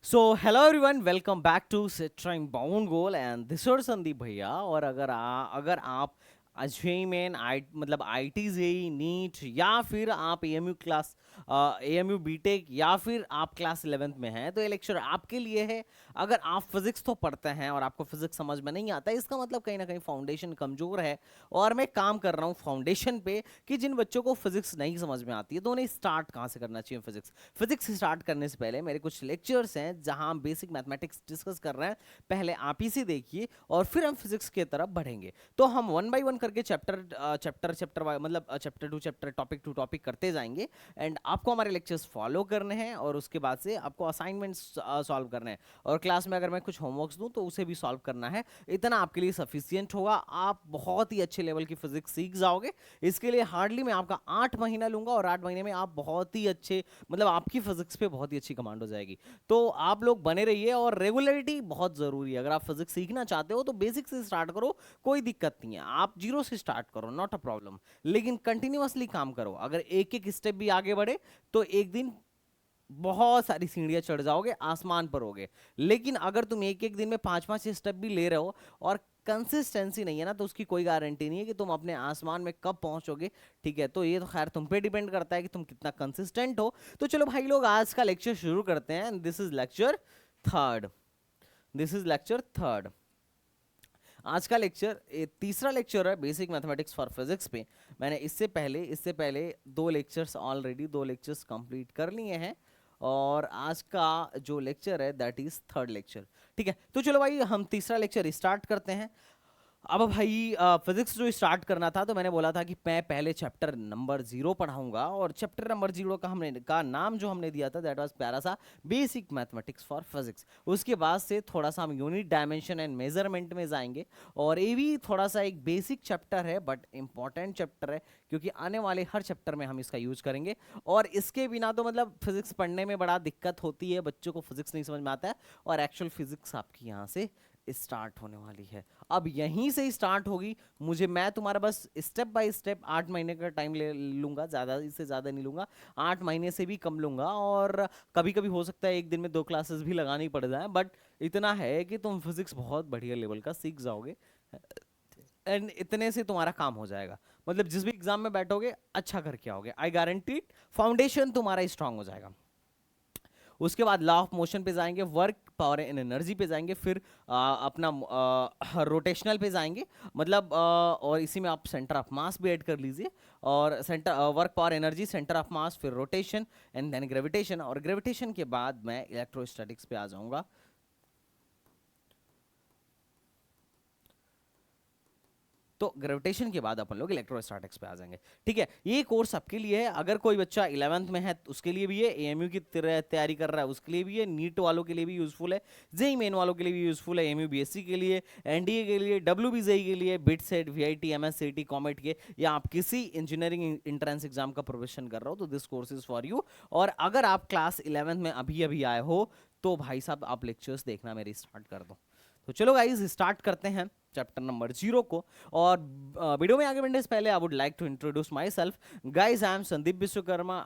So hello everyone, welcome back to trying bound goal and this is Sandeep भैया। और अगर आप अजय मेन आई मतलब आईटी जेई नीट या फिर आप एएमयू क्लास एएमयू बीटेक या फिर आप क्लास 11th में हैं तो ये लेक्चर आपके लिए है। अगर आप फिजिक्स तो पढ़ते हैं और आपको फिजिक्स समझ में नहीं आता, इसका मतलब कहीं ना कहीं फाउंडेशन कमजोर है। और मैं काम कर रहा हूँ फाउंडेशन पे कि जिन बच्चों को फिजिक्स नहीं समझ में आती है तो उन्हें स्टार्ट कहाँ से करना चाहिए। फिजिक्स स्टार्ट करने से पहले मेरे कुछ लेक्चर्स हैं जहां हम बेसिक मैथमेटिक्स डिस्कस कर रहे हैं। पहले आप इसे देखिए और फिर हम फिजिक्स की तरफ बढ़ेंगे। तो हम वन बाय वन करके चैप्टर मतलब चैप्टर टॉपिक टू टॉपिक करते जाएंगे। एंड आपको हमारे लेक्चर्स फॉलो करने हैं और उसके बाद से आपको असाइनमेंट्स सॉल्व करने हैं। और क्लास में अगर मैं कुछ होमवर्क्स दूं तो उसे भी सॉल्व करना है। इतना आपके लिए सफिशियंट होगा, आप बहुत ही अच्छे लेवल की फिजिक्स सीख जाओगे। इसके लिए हार्डली मैं आपका 8 महीना लूंगा और 8 महीने में आप बहुत ही अच्छे मतलब आपकी फिजिक्स पे बहुत ही अच्छी कमांड हो जाएगी। तो आप लोग बने रहिए और रेगुलरिटी बहुत जरूरी है। अगर आप फिजिक्स सीखना चाहते हो तो बेसिक से स्टार्ट करो, कोई दिक्कत नहीं है। आप जीरो से स्टार्ट करो, नॉट अ प्रॉब्लम। लेकिन कंटिन्यूअसली काम करो। अगर एक एक स्टेप भी आगे बढ़े तो एक दिन बहुत सारी सीढ़ियां चढ़ जाओगे, आसमान पर होगे। लेकिन अगर तुम एक एक दिन में पांच पांच स्टेप भी ले रहे हो और कंसिस्टेंसी नहीं है ना, तो उसकी कोई गारंटी नहीं है कि तुम अपने आसमान में कब पहुंचोगे। ठीक है, तो ये तो खैर तुम पे डिपेंड करता है कि तुम कितना कंसिस्टेंट हो। तो चलो भाई लोग, आज का लेक्चर शुरू करते हैं। Third this is lecture third. आज का लेक्चर तीसरा लेक्चर है बेसिक मैथमेटिक्स फॉर फिजिक्स पे। मैंने इससे पहले दो लेक्चर्स कंप्लीट कर लिए हैं। और आज का जो लेक्चर है दैट इज थर्ड लेक्चर। ठीक है, तो चलो भाई हम तीसरा लेक्चर स्टार्ट करते हैं। अब भाई फिजिक्स जो स्टार्ट करना था तो मैंने बोला था कि मैं पहले चैप्टर नंबर 0 पढ़ाऊंगा। और चैप्टर नंबर 0 का नाम जो हमने दिया था दैट वाज प्यारा सा बेसिक मैथमेटिक्स फॉर फिजिक्स। उसके बाद से थोड़ा सा हम यूनिट डायमेंशन एंड मेजरमेंट में जाएंगे। और ये भी थोड़ा सा एक बेसिक चैप्टर है बट इंपॉर्टेंट चैप्टर है, क्योंकि आने वाले हर चैप्टर में हम इसका यूज करेंगे। और इसके बिना तो मतलब फिजिक्स पढ़ने में बड़ा दिक्कत होती है, बच्चों को फिजिक्स नहीं समझ में आता है। और एक्चुअल फिजिक्स आपकी यहाँ से स्टार्ट होने वाली है, अब यहीं से स्टार्ट होगी। मैं तुम्हारा बस स्टेप बाय स्टेप 8 महीने का टाइम ले लूंगा, ज्यादा इससे ज्यादा नहीं लूंगा। 8 महीने से भी कम लूंगा। और कभी कभी हो सकता है एक दिन में 2 क्लासेस भी लगानी पड़ जाए, बट इतना है कि तुम फिजिक्स बहुत बढ़िया लेवल का सीख जाओगे। एंड इतने से तुम्हारा काम हो जाएगा। मतलब जिस भी एग्जाम में बैठोगे अच्छा करके आओगे, आई गारंटी। फाउंडेशन तुम्हारा स्ट्रांग हो जाएगा। उसके बाद लॉ ऑफ मोशन पे जाएंगे, वर्क पावर एंड एनर्जी पे जाएंगे, फिर अपना रोटेशनल पे जाएंगे। मतलब और इसी में आप सेंटर ऑफ मास भी ऐड कर लीजिए। और centre work power energy, centre of mass, फिर रोटेशन एंड देन ग्रेविटेशन। और ग्रेविटेशन के बाद मैं इलेक्ट्रोस्टैटिक्स पे आ जाऊंगा। तो ग्रेविटेशन के बाद अपन लोग इलेक्ट्रोस्टैटिक्स पे आ जाएंगे। ठीक है, ये कोर्स आपके लिए है। अगर कोई बच्चा 11th में है तो उसके लिए भी है, एएमयू की तैयारी कर रहा है उसके लिए भी है, नीट वालों के लिए भी यूजफुल है, जेई मेन वालों के लिए भी यूजफुल है, एएमयू बीएससी के लिए, एनडीए के लिए, डब्ल्यूबीजेई के लिए, bit set, VIT, MSCT, comet के, या आप किसी इंजीनियरिंग इंट्रेंस एग्जाम का प्रिपरेशन कर रहे हो तो this course is for you. और अगर आप क्लास 11th में अभी अभी आए हो तो भाई साहब आप लेक्चर्स देखना मेरी स्टार्ट कर दो। तो चलो गाइज स्टार्ट करते हैं चैप्टर नंबर 0 को। और वीडियो में आगे बढ़ने से पहले I would like to introduce myself. Guys I am Sandeep Vishwakarma,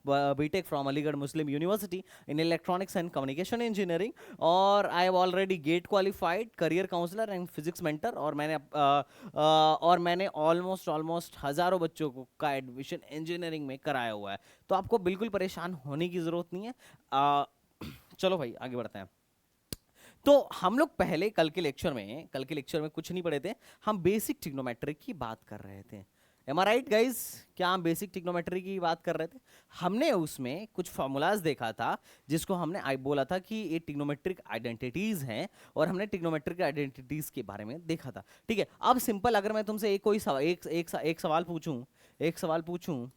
BTech from Aligarh Muslim University in electronics and communication engineering. और I have already GATE qualified career counsellor and physics mentor. और मैंने ऑलमोस्ट हजारों बच्चों को का एडमिशन इंजीनियरिंग में कराया हुआ है। तो आपको बिल्कुल परेशान होने की जरूरत नहीं है। चलो भाई आगे बढ़ते हैं। तो हम लोग पहले कल के लेक्चर में कुछ नहीं पढ़े थे। हम बेसिक ट्रिग्नोमेट्री की बात कर रहे थे। M I right guys? क्या हम बेसिक ट्रिग्नोमेट्री की बात कर रहे थे? हमने उसमें कुछ फॉर्मूलाज देखा था जिसको हमने आई बोला था कि ये ट्रिग्नोमेट्रिक आइडेंटिटीज हैं। और हमने ट्रिग्नोमेट्रिक आइडेंटिटीज के बारे में देखा था। ठीक है, अब सिंपल अगर मैं तुमसे एक कोई सवाल एक सवाल पूछूं, एक सवाल पूछूं,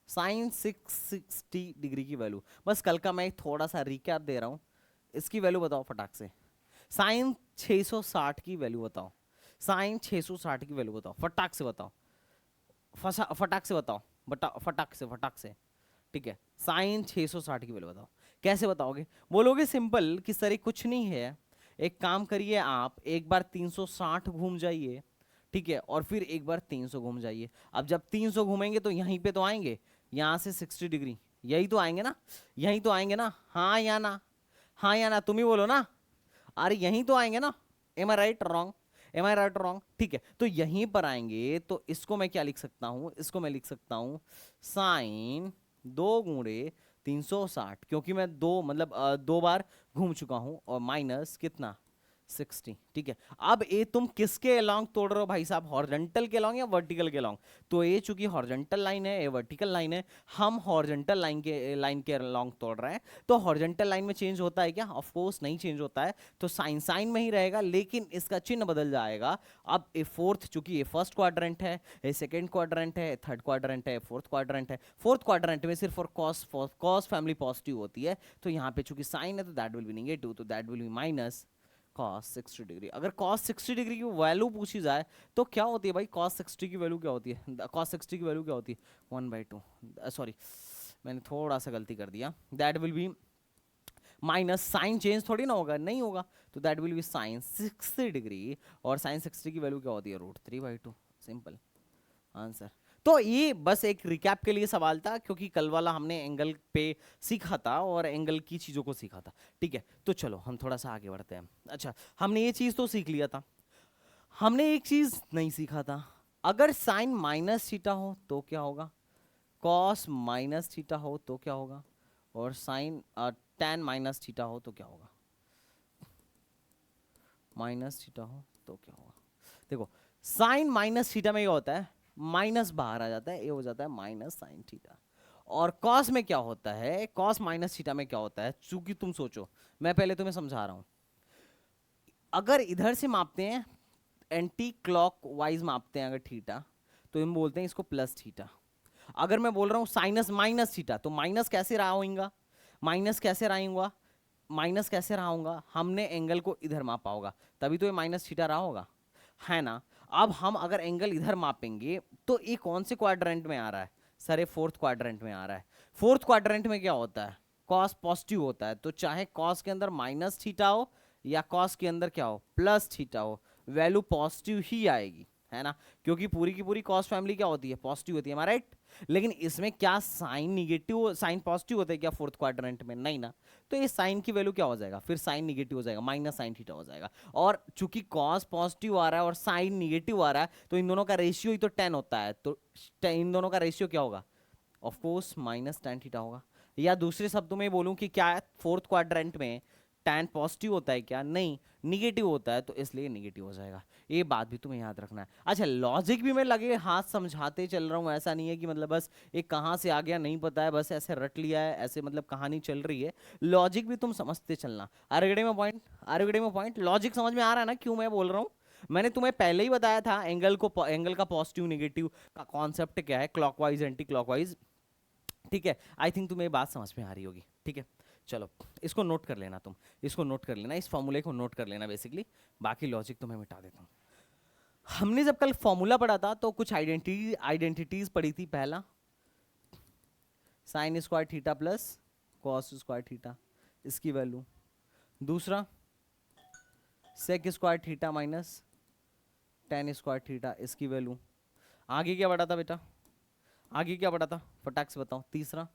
साइन 660 डिग्री की वैल्यू, बस कल का मैं थोड़ा सा रिकैप दे रहा हूं, इसकी वैल्यू बताओ फटाक से। साइन 660 की वैल्यू बताओ। साइन 660 की वैल्यू बताओ, फटाक से बताओ। फटाक से बताओ, फटाक से। ठीक है, साइन 660 की वैल्यू बताओ। कैसे बताओगे? बोलोगे सिंपल कि सर ये कुछ नहीं है। एक काम करिए, आप एक बार 360 घूम जाइए। ठीक है, और फिर एक बार 300 घूम जाइए। अब जब 300 घूमेंगे तो यहीं पे तो आएंगे, यहाँ से 60 डिग्री, यही तो आएंगे ना, यहीं तो आएंगे ना, हाँ या ना, हाँ या ना, तुम ही बोलो ना, अरे यहीं तो आएंगे ना। M I right wrong, am I right wrong, ठीक है, तो यहीं पर आएंगे तो इसको मैं क्या लिख सकता हूं, इसको मैं लिख सकता हूं साइन 2 गुणे 360, क्योंकि मैं दो मतलब 2 बार घूम चुका हूं, और माइनस कितना 60, ठीक है। अब ये तुम किसके अलोंग तोड़ रहे हो भाई साहब, हॉरिजॉन्टल के अलोंग या वर्टिकल के अलोंग? तो ये चूंकि हॉरिजॉन्टल लाइन है, ये वर्टिकल लाइन है, हम हॉरिजॉन्टल लाइन के अलोंग तोड़ रहे हैं, तो हॉरिजॉन्टल लाइन में चेंज होता है क्या? ऑफ कोर्स नहीं चेंज होता है, तो साइन साइन में ही रहेगा, लेकिन इसका चिन्ह बदल जाएगा। अब ये फोर्थ, चूंकि ये फर्स्ट क्वाड्रेंट है, ये सेकंड क्वाड्रेंट है, थर्ड क्वाड्रेंट है, फोर्थ क्वाड्रेंट है, फोर्थ क्वाड्रेंट में सिर्फ और कॉस फैमिली पॉजिटिव होती है, तो यहाँ पे चूंकि साइन है तो दैट विल बी नेगेटिव, तो that will be minus cos 60 degree. अगर cos 60 डिग्री की वैल्यू पूछी जाए तो क्या होती है भाई, cos 60 की वैल्यू क्या होती है, cos 60 की वैल्यू क्या होती है 1/2, सॉरी मैंने थोड़ा सा गलती कर दिया, that will be minus, sign change थोड़ी ना होगा, नहीं होगा, तो that will be sine 60 degree, और साइन 60 की वैल्यू क्या होती है √3/2, सिंपल आंसर। तो ये बस एक रिकैप के लिए सवाल था, क्योंकि कल वाला हमने एंगल पे सीखा था और एंगल की चीजों को सीखा था, ठीक है। तो चलो हम थोड़ा सा आगे बढ़ते हैं। अच्छा, हमने ये चीज तो सीख लिया था, हमने एक चीज नहीं सीखा था, अगर साइन माइनस थीटा हो तो क्या होगा, कॉस माइनस थीटा हो तो क्या होगा, और साइन tan माइनस थीटा हो तो क्या होगा, माइनस थीटा हो तो क्या होगा। देखो, साइन माइनस थीटा में ये होता है, माइनस बाहर आ जाता है, ये हो जाता है माइनस साइन थीटा। और कॉस में क्या होता है, कॉस माइनस थीटा में क्या होता है, चूंकि तुम सोचो, मैं पहले तुम्हें समझा रहा हूं, अगर इधर से मापते हैं, एंटी क्लॉक वाइज मापते हैं अगर थीटा, तो हम बोलते हैं इसको प्लस थीटा। अगर मैं बोल रहा हूं साइनस माइनस थीटा, तो माइनस कैसे रहा होगा, माइनस कैसे रहा होगा, माइनस कैसे रहा होगा, हमने एंगल को इधर मापा होगा, तभी तो ये माइनस थीटा रहा होगा, है ना। अब हम अगर एंगल इधर मापेंगे तो ये कौन से क्वाड्रेंट में आ रहा है, सर ये फोर्थ क्वाड्रेंट में आ रहा है। फोर्थ क्वाड्रेंट में क्या होता है, कॉस पॉजिटिव होता है, तो चाहे कॉस के अंदर माइनस थीटा हो या कॉस के अंदर क्या हो प्लस थीटा हो, वैल्यू पॉजिटिव ही आएगी, है ना, क्योंकि पूरी की पूरी कॉस फैमिली क्या होती है, पॉजिटिव होती है, हमारा राइट। लेकिन इसमें क्या साइन निगेटिव, साइन पॉजिटिव होता है क्या फोर्थ क्वाड्रेंट में, नहीं ना, तो ये साइन की वैल्यू क्या हो जाएगा, फिर साइन निगेटिव हो जाएगा, माइनस साइन थीटा हो जाएगा। और चूंकि कॉस पॉजिटिव आ रहा है और साइन निगेटिव आ रहा है, तो इन दोनों का रेशियो ही तो 10 होता है, तो इन दोनों का रेशियो क्या होगा, of course minus tan theta होगा। या दूसरे शब्दों में बोलूं कि क्या फोर्थ क्वाड्रेंट में tan पॉजिटिव होता है क्या, नहीं, निगेटिव होता है, तो इसलिए निगेटिव हो जाएगा। ये बात भी तुम्हें याद रखना है। अच्छा, लॉजिक भी मैं लगे हाथ समझाते चल रहा हूँ, ऐसा नहीं है कि मतलब बस ये कहाँ से आ गया नहीं पता है, बस ऐसे रट लिया है, ऐसे मतलब कहानी चल रही है, लॉजिक भी तुम समझते चलना। आरगड़े में पॉइंट, आरगड़े में पॉइंट, लॉजिक समझ में आ रहा है ना क्यों मैं बोल रहा हूँ। मैंने तुम्हें पहले ही बताया था एंगल का पॉजिटिव निगेटिव का कॉन्सेप्ट क्या है, क्लॉकवाइज एंटी क्लॉकवाइज, ठीक है। आई थिंक तुम्हें ये बात समझ में आ रही होगी, ठीक है। चलो इसको नोट कर लेना, तुम इसको नोट कर लेना, इस फॉर्मूले को नोट कर लेना बेसिकली, बाकी लॉजिक तो मैं मिटा देता हूँ। हमने जब कल फॉर्मूला पढ़ा था तो कुछ आइडेंटिटीज पढ़ी थी। पहला sine square theta plus cos square theta, इसकी वैल्यू। दूसरा sec square theta minus tan square theta, इसकी वैल्यू। आगे क्या पढ़ा था बेटा, आगे क्या पढ़ा था, फटाक से बताओ। तीसरा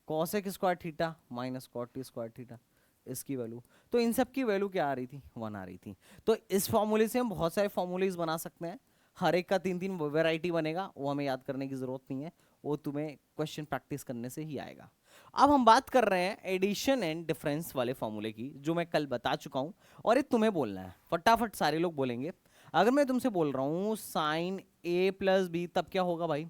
cosec square theta minus cot T square theta, इसकी वैल्यू। तो इन सब की वैल्यू क्या आ रही थी, 1 आ रही थी। तो इस फॉर्मूले से हम बहुत सारे फॉर्मूलेज बना सकते हैं, हर एक का 3-3 वैरायटी बनेगा, वो हमें याद करने की जरूरत नहीं है, वो तुम्हें क्वेश्चन प्रैक्टिस करने से ही आएगा। अब हम बात कर रहे हैं एडिशन एंड डिफरेंस वाले फॉर्मूले की, जो मैं कल बता चुका हूं, और ये तुम्हें बोलना है, फटाफट सारे लोग बोलेंगे। अगर मैं तुमसे बोल रहा हूं साइन ए प्लस बी, तब क्या होगा भाई,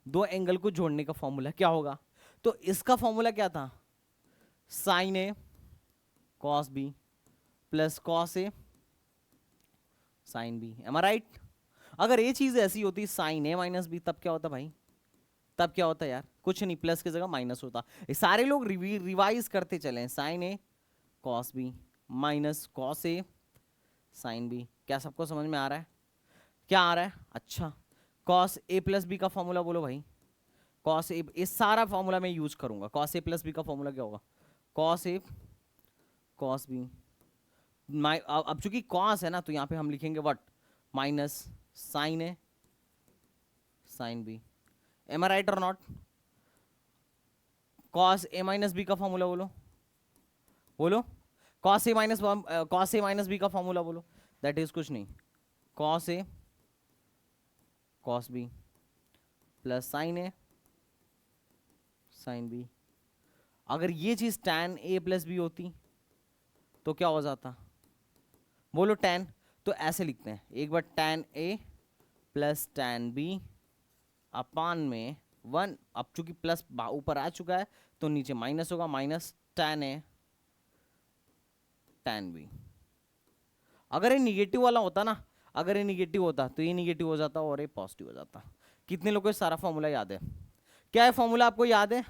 दो एंगल को जोड़ने का फॉर्मूला क्या होगा, तो इसका फॉर्मूला क्या था, sign A cos B plus cos A sine B, am I right. अगर ये चीज ऐसी होती साइन ए माइनस बी, तब क्या होता भाई, तब क्या होता यार, कुछ नहीं, प्लस की जगह माइनस होता। ये सारे लोग रिवाइज करते चले, sign A cos B minus cos A sine B. क्या सबको समझ में आ रहा है, क्या आ रहा है, अच्छा। कॉस ए प्लस बी का फॉर्मूला बोलो भाई, कॉस ए, इस सारा फॉर्मूला मैं यूज करूंगा, कॉस ए प्लस बी का फॉर्मूला क्या होगा, कॉस ए कॉस बी। अब चूंकि कॉस है ना, तो यहाँ पे हम लिखेंगे what, minus sine A sine B. Am I right और not? Cos A minus B का फॉर्मूला बोलो, बोलो। कॉस ए माइनस बी का फॉर्मूला बोलो। दैट इज कुछ नहीं, cos A cos B plus sine A sine B. अगर ये चीज tan ए प्लस बी होती तो क्या हो जाता, बोलो tan। तो ऐसे लिखते हैं एक बार, tan ए प्लस tan बी अपान में 1। अब चूंकि प्लस ऊपर आ चुका है तो नीचे माइनस होगा, माइनस tan ए tan बी। अगर ये निगेटिव वाला होता ना, अगर ये निगेटिव होता तो ये निगेटिव हो जाता और ये पॉजिटिव हो जाता। कितने लोगों को सारा फॉर्मूला याद है? क्या है फॉर्मूला आपको याद है?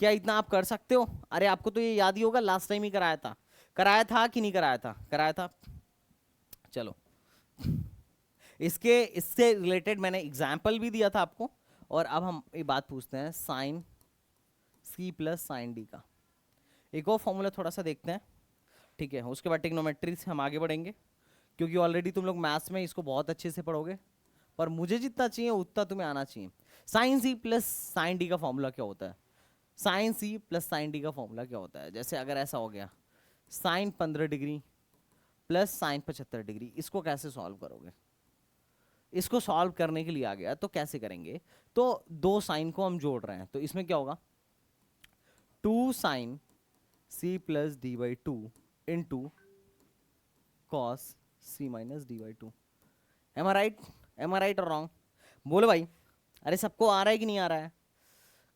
क्या इतना आप कर सकते हो? अरे आपको तो ये याद ही होगा, लास्ट टाइम ही कराया था। कराया था कि नहीं कराया था? कराया था। चलो, इससे रिलेटेड मैंने एग्जाम्पल भी दिया था आपको। और अब हम एक बात पूछते हैं sine C plus sine D का। एक और फॉर्मूला थोड़ा सा देखते हैं, ठीक है? उसके बाद ट्रिग्नोमेट्री से हम आगे बढ़ेंगे, क्योंकि ऑलरेडी तुम लोग मैथ्स में इसको बहुत अच्छे से पढ़ोगे, पर मुझे जितना चाहिए उतना तुम्हें आना चाहिए। Sine C plus sine D का फॉर्मूला क्या होता है? Sine C plus sine D का फॉर्मूला क्या होता है? जैसे अगर ऐसा हो गया, sine 15 degree plus sine 75 degree, इसको कैसे सॉल्व करोगे? इसको सॉल्व करने के लिए आ गया तो कैसे करेंगे? तो दो साइन को हम जोड़ रहे हैं, तो इसमें क्या होगा, 2 sine C plus D by two into cos C minus D by two. Am I right? Am I right और रॉन्ग? बोलो भाई। अरे सबको आ रहा है कि नहीं आ रहा है?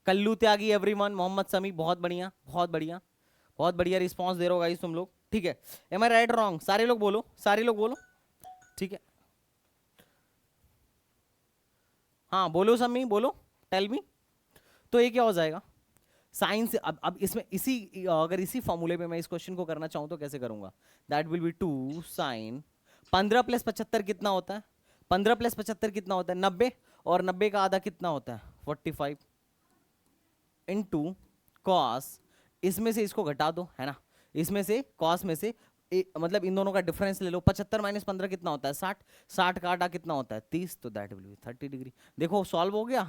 कल्लू त्यागी एवरीवन, मोहम्मद समी, बहुत बढ़िया बहुत बढ़िया बहुत बढ़िया रिस्पांस दे रहे हो गाइस तुम लोग, ठीक है? एम आई राइट और रॉन्ग? सारे लोग बोलो, सारे लोग बोलो, ठीक है? हाँ बोलो समी, बोलो, टेल मी। तो ये क्या हो जाएगा, साइन से अब इसमें अगर इसी फॉर्मूले पे मैं इस क्वेश्चन को करना चाहूं तो कैसे करूंगा? That will be 2 sine 15 plus 75 कितना होता है? 15 प्लस 75 कितना होता है? 90। और 90 का आधा कितना होता है? 45 इंटू कॉस, इसमें से इसको घटा दो, है ना? इसमें से कॉस में से मतलब इन दोनों का डिफरेंस ले लो। 75 माइनस 15 कितना होता है? 60। 60 का आधा कितना होता है? 30। तो दैट विल बी 30 डिग्री। देखो सॉल्व हो गया,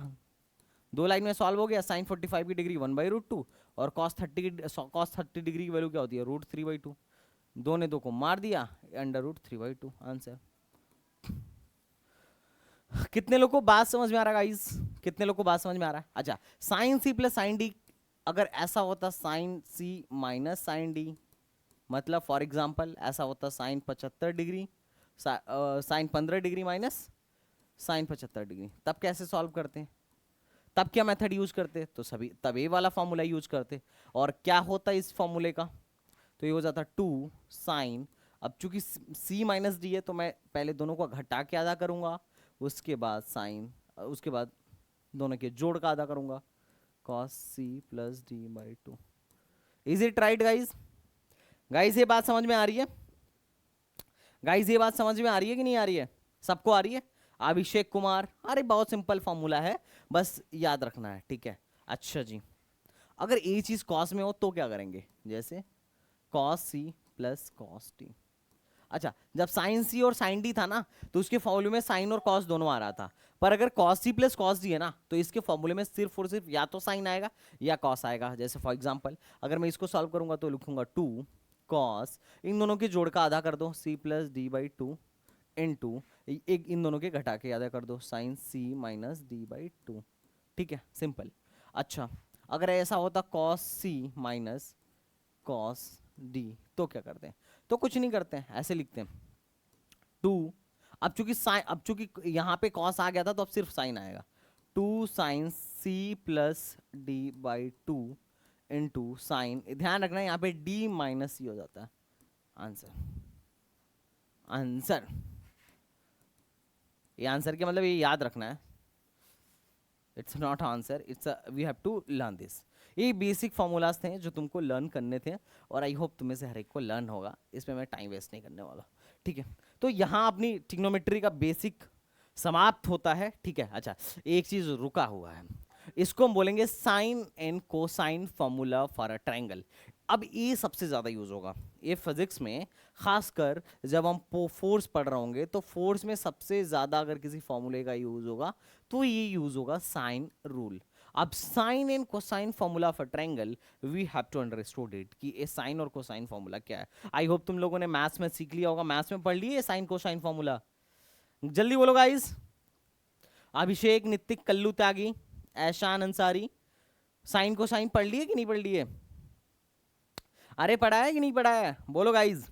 दो लाइन में सॉल्व हो गया। साइन 45 की डिग्री 1/√2 और cos 30 डिग्री की वैल्यू क्या होती है? √3/2। दो ने दो को मार दिया, √3/2 आंसर। कितने लोग को बात समझ में आ रहा है गाइस? कितने लोग को बात समझ में आ रहा है? अच्छा, sine C plus sine D अगर ऐसा होता sine C minus sine D, मतलब फॉर एग्जांपल ऐसा होता sine 75 degree sine 15 degree minus sine 75 degree, तब कैसे सॉल्व करते हैं? तब क्या मेथड यूज करते? तो सभी तब ये वाला फॉर्मूला यूज करते। और क्या होता इस फॉर्मूले का? तो ये हो जाता 2 साइन, अब चूंकि c माइनस डी है तो मैं पहले दोनों को घटा के आधा करूंगा, उसके बाद साइन, उसके बाद दोनों के जोड़ का आधा करूंगा, cos c plus D by to. Is it right guys? Guys ये बात समझ में आ रही है? गाइज ये बात समझ में आ रही है कि नहीं आ रही है? सबको आ रही है? अभिषेक कुमार, अरे बहुत सिंपल फॉर्मूला है, बस याद रखना है, ठीक है? अच्छा जी, अगर ये चीज कॉस में हो तो क्या करेंगे? जैसे cos C plus cos D. अच्छा, जब साइन सी और साइन डी था ना, तो उसके फॉर्मूले में साइन और कॉस दोनों आ रहा था। पर अगर cos C plus cos D है ना, तो इसके फॉर्मूले में सिर्फ और सिर्फ या तो साइन आएगा या कॉस आएगा। जैसे फॉर एग्जांपल अगर मैं इसको सॉल्व करूंगा तो लिखूंगा 2 कॉस, इन दोनों के जोड़ का आधा कर दो, C plus D by two into एक इन दोनों के घटा के आधा कर दो, sine C minus D by two. ठीक है, सिंपल। अच्छा, अगर ऐसा होता cos C minus cos D तो क्या करते हैं? तो कुछ नहीं करते हैं, ऐसे लिखते हैं 2। अब चूंकि यहाँ पे कॉस आ गया था तो अब सिर्फ साइन आएगा, 2 sine C plus D by two into sine, ध्यान रखना यहाँ पे डी माइनस सी हो जाता है। आंसर, आंसर, ये आंसर के मतलब ये याद रखना है, it's not answer, it's we have to learn this. ये बेसिक फॉर्मूलाज थे जो तुमको लर्न करने थे, और आई होप तुम्हें से हर एक को लर्न होगा, इसमें मैं टाइम वेस्ट नहीं करने वाला। ठीक है, तो यहाँ अपनी ट्रिग्नोमेट्री का बेसिक समाप्त होता है। ठीक है, अच्छा एक चीज रुका हुआ है, इसको हम बोलेंगे sine and cosine formula for a triangle. अब ये सबसे ज्यादा यूज होगा, ये फिजिक्स में खासकर जब हम फोर्स पढ़ रहे होंगे तो फोर्स में सबसे ज्यादा अगर किसी फॉर्मूले का यूज होगा तो ये यूज होगा साइन रूल। अब sine and cosine formula for triangle we have to understood it कि ये साइन और कोसाइन फॉर्मूला क्या है। आई होप तुम लोगों ने मैथ्स में सीख लिया होगा, मैथ्स में पढ़ लिए साइन कोसाइन फॉर्मूला। जल्दी बोलो गाइस। अभिषेक, नितिक, कल्लू त्यागी, ऐशान अंसारी, साइन कोसाइन पढ़ लिए कि नहीं पढ़ लिए? अरे पढ़ा है कि नहीं पढ़ा है? बोलो गाइस।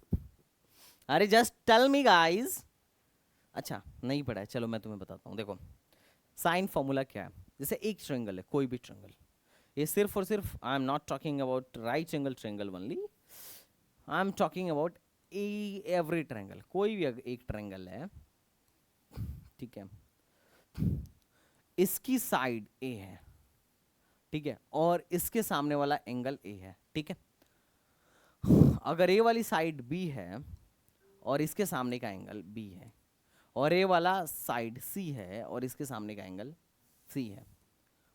अरे जस्ट टेल मी गाइस। अच्छा नहीं पढ़ा है, चलो मैं तुम्हें बताता हूँ। देखो साइन फॉर्मूला क्या है। जैसे एक ट्रायंगल है, कोई भी ट्रायंगल, ये सिर्फ और सिर्फ I am not talking about right angle triangle only, I am talking about every triangle. कोई भी एक ट्रायंगल है, ठीक है, इसकी साइड ए है, ठीक है, और इसके सामने वाला एंगल ए है, ठीक है। अगर ए वाली साइड बी है और इसके सामने का एंगल बी है, और ए वाला साइड सी है और इसके सामने का एंगल सी है,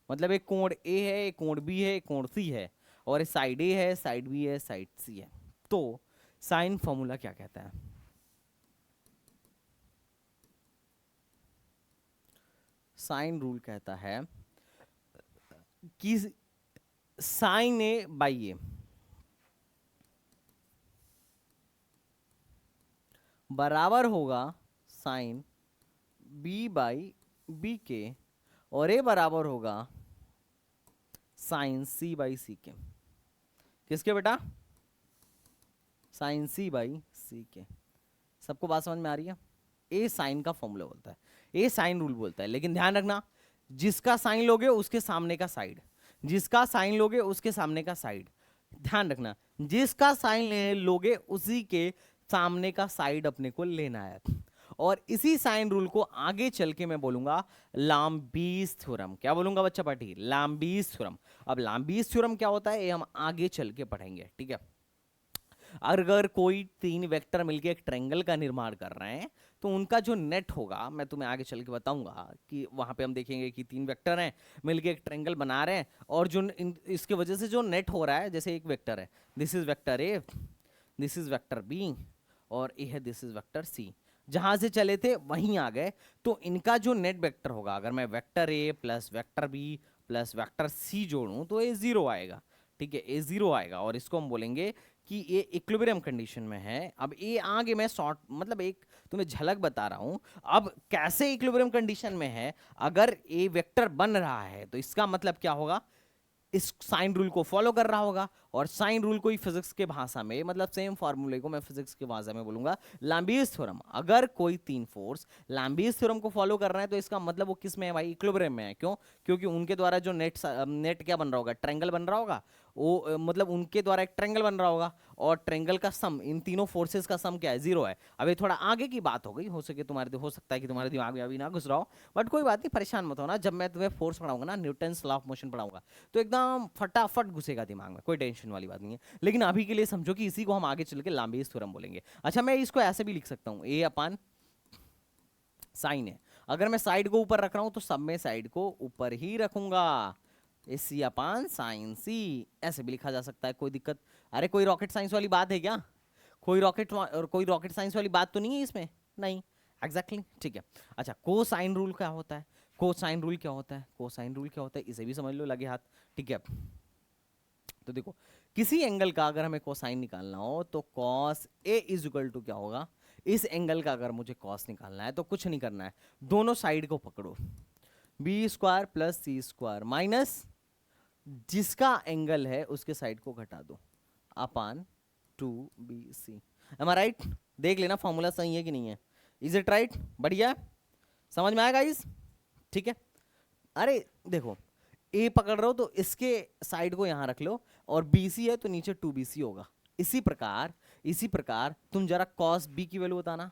मतलब एक कोण ए है, एक कोण बी है, एक कोण सी है, और साइड ए है, साइड बी है, साइड सी है, तो साइन फॉर्मूला क्या कहता है? साइन रूल कहता है कि साइन ए बाई ए बराबर होगा साइन बी बाई बी के, और ए बराबर होगा साइन सी बाई सी के। किसके बेटा? साइन सी बाई सी के। सबको बात समझ में आ रही है? ए साइन का फॉर्मूला बोलता है, ए साइन रूल बोलता है, लेकिन ध्यान रखना जिसका साइन लोगे उसके सामने का साइड, जिसका साइन लोगे उसके सामने का साइड, ध्यान रखना जिसका साइन लोगे उसी के सामने का साइड अपने को लेना है। और इसी साइन रूल को आगे चल के मैं बोलूंगा लाम्बीस थ्योरम। क्या बोलूंगा बच्चा पार्टी? लाम्बीस थ्योरम। अब लाम्बीस थ्योरम क्या होता है ये हम आगे चल के पढ़ेंगे, ठीक है। अगर कोई तीन वेक्टर मिलके एक ट्रायंगल का निर्माण कर रहे हैं तो उनका जो नेट होगा मैं तुम्हें आगे चल के बताऊंगा कि वहां पे हम देखेंगे कि तीन वेक्टर हैं मिलके एक ट्रायंगल बना रहे हैं, और जो इसके वजह से जो नेट हो रहा है, जैसे एक वेक्टर है, this is vector A, this is vector B, और ये है दिस इज वेक्टर सी, जहां से चले थे वहीं आ गए, तो इनका जो नेट वेक्टर होगा, अगर मैं vector A plus vector B plus vector C जोड़ूं तो ये जीरो आएगा, ठीक है, ये जीरो आएगा, और इसको हम बोलेंगे कि ये इक्विलिब्रियम कंडीशन में है। अब ये आगे मैं शॉर्ट मतलब एक तुम्हें झलक बता रहा हूं। अब कैसे इक्विलिब्रियम कंडीशन में है? अगर ये वेक्टर बन रहा है तो इसका मतलब क्या होगा? इस साइन रूल को फॉलो कर रहा होगा, और साइन रूल को ही फिजिक्स के भाषा में, मतलब सेम फॉर्मूले को मैं फिजिक्स की भाषा में बोलूंगा लाम्बीस थ्योरम। अगर कोई तीन फोर्स लाम्बीस थ्योरम को फॉलो कर रहे हैं तो इसका मतलब वो किस में है भाई? इक्विलिब्रियम में है। क्यों? क्योंकि उनके द्वारा जो नेट क्या बन रहा होगा? ट्रायंगल बन रहा होगा, वो मतलब उनके द्वारा एक ट्रायंगल बन रहा होगा, और ट्रायंगल का सम, इन तीनों फोर्सेस का सम क्या है? जीरो है। अब ये थोड़ा आगे की बात हो गई, हो सकता है कि तुम्हारे दिमाग में अभी ना घुस रहा हो, बट कोई बात नहीं, परेशान मत होना। जब मैं तुम्हें फोर्स पढ़ाऊंगा ना, न्यूटन्स लॉ ऑफ मोशन पढ़ाऊंगा, तो एकदम फटाफट घुसेगा दिमाग में, कोई टेंशन वाली बात नहीं है। लेकिन अभी के लिए समझो कि इसी को हम आगे चल के लाम्बीस थ्योरम बोलेंगे। अच्छा मैं इसको ऐसे भी लिख सकता हूं, ए अपान साइन है, अगर मैं साइड को ऊपर रख रहा हूं तो सब में साइड को ऊपर ही रखूंगा, सी अपान साइन सी, ऐसे भी लिखा जा सकता है, कोई दिक्कत? अरे कोई रॉकेट साइंस वाली बात है क्या? कोई रॉकेट साइंस वाली बात तो नहीं है इसमें? नहीं, एग्जैक्टली exactly, ठीक है। अच्छा कोसाइन रूल क्या होता है? कोसाइन रूल क्या होता है? कोसाइन रूल क्या होता है इसे भी समझ लो लगे हाथ, ठीक है। तो देखो किसी एंगल का अगर हमें कोसाइन निकालना हो तो cos A is equal to क्या होगा? इस एंगल का अगर मुझे कॉस निकालना है तो कुछ नहीं करना है, दोनों साइड को पकड़ो, बी स्क्वायर प्लस सी स्क्वायर माइनस जिसका एंगल है उसके साइड को घटा दो अपान 2bc। M I right? देख लेना फॉर्मूला सही है कि नहीं है। Is it right? बढ़िया, समझ में आएगा इस, ठीक है। अरे देखो ए पकड़ रहे हो तो इसके साइड को यहां रख लो, और BC है तो नीचे 2bc होगा। इसी प्रकार तुम जरा cos b की वैल्यू बताना।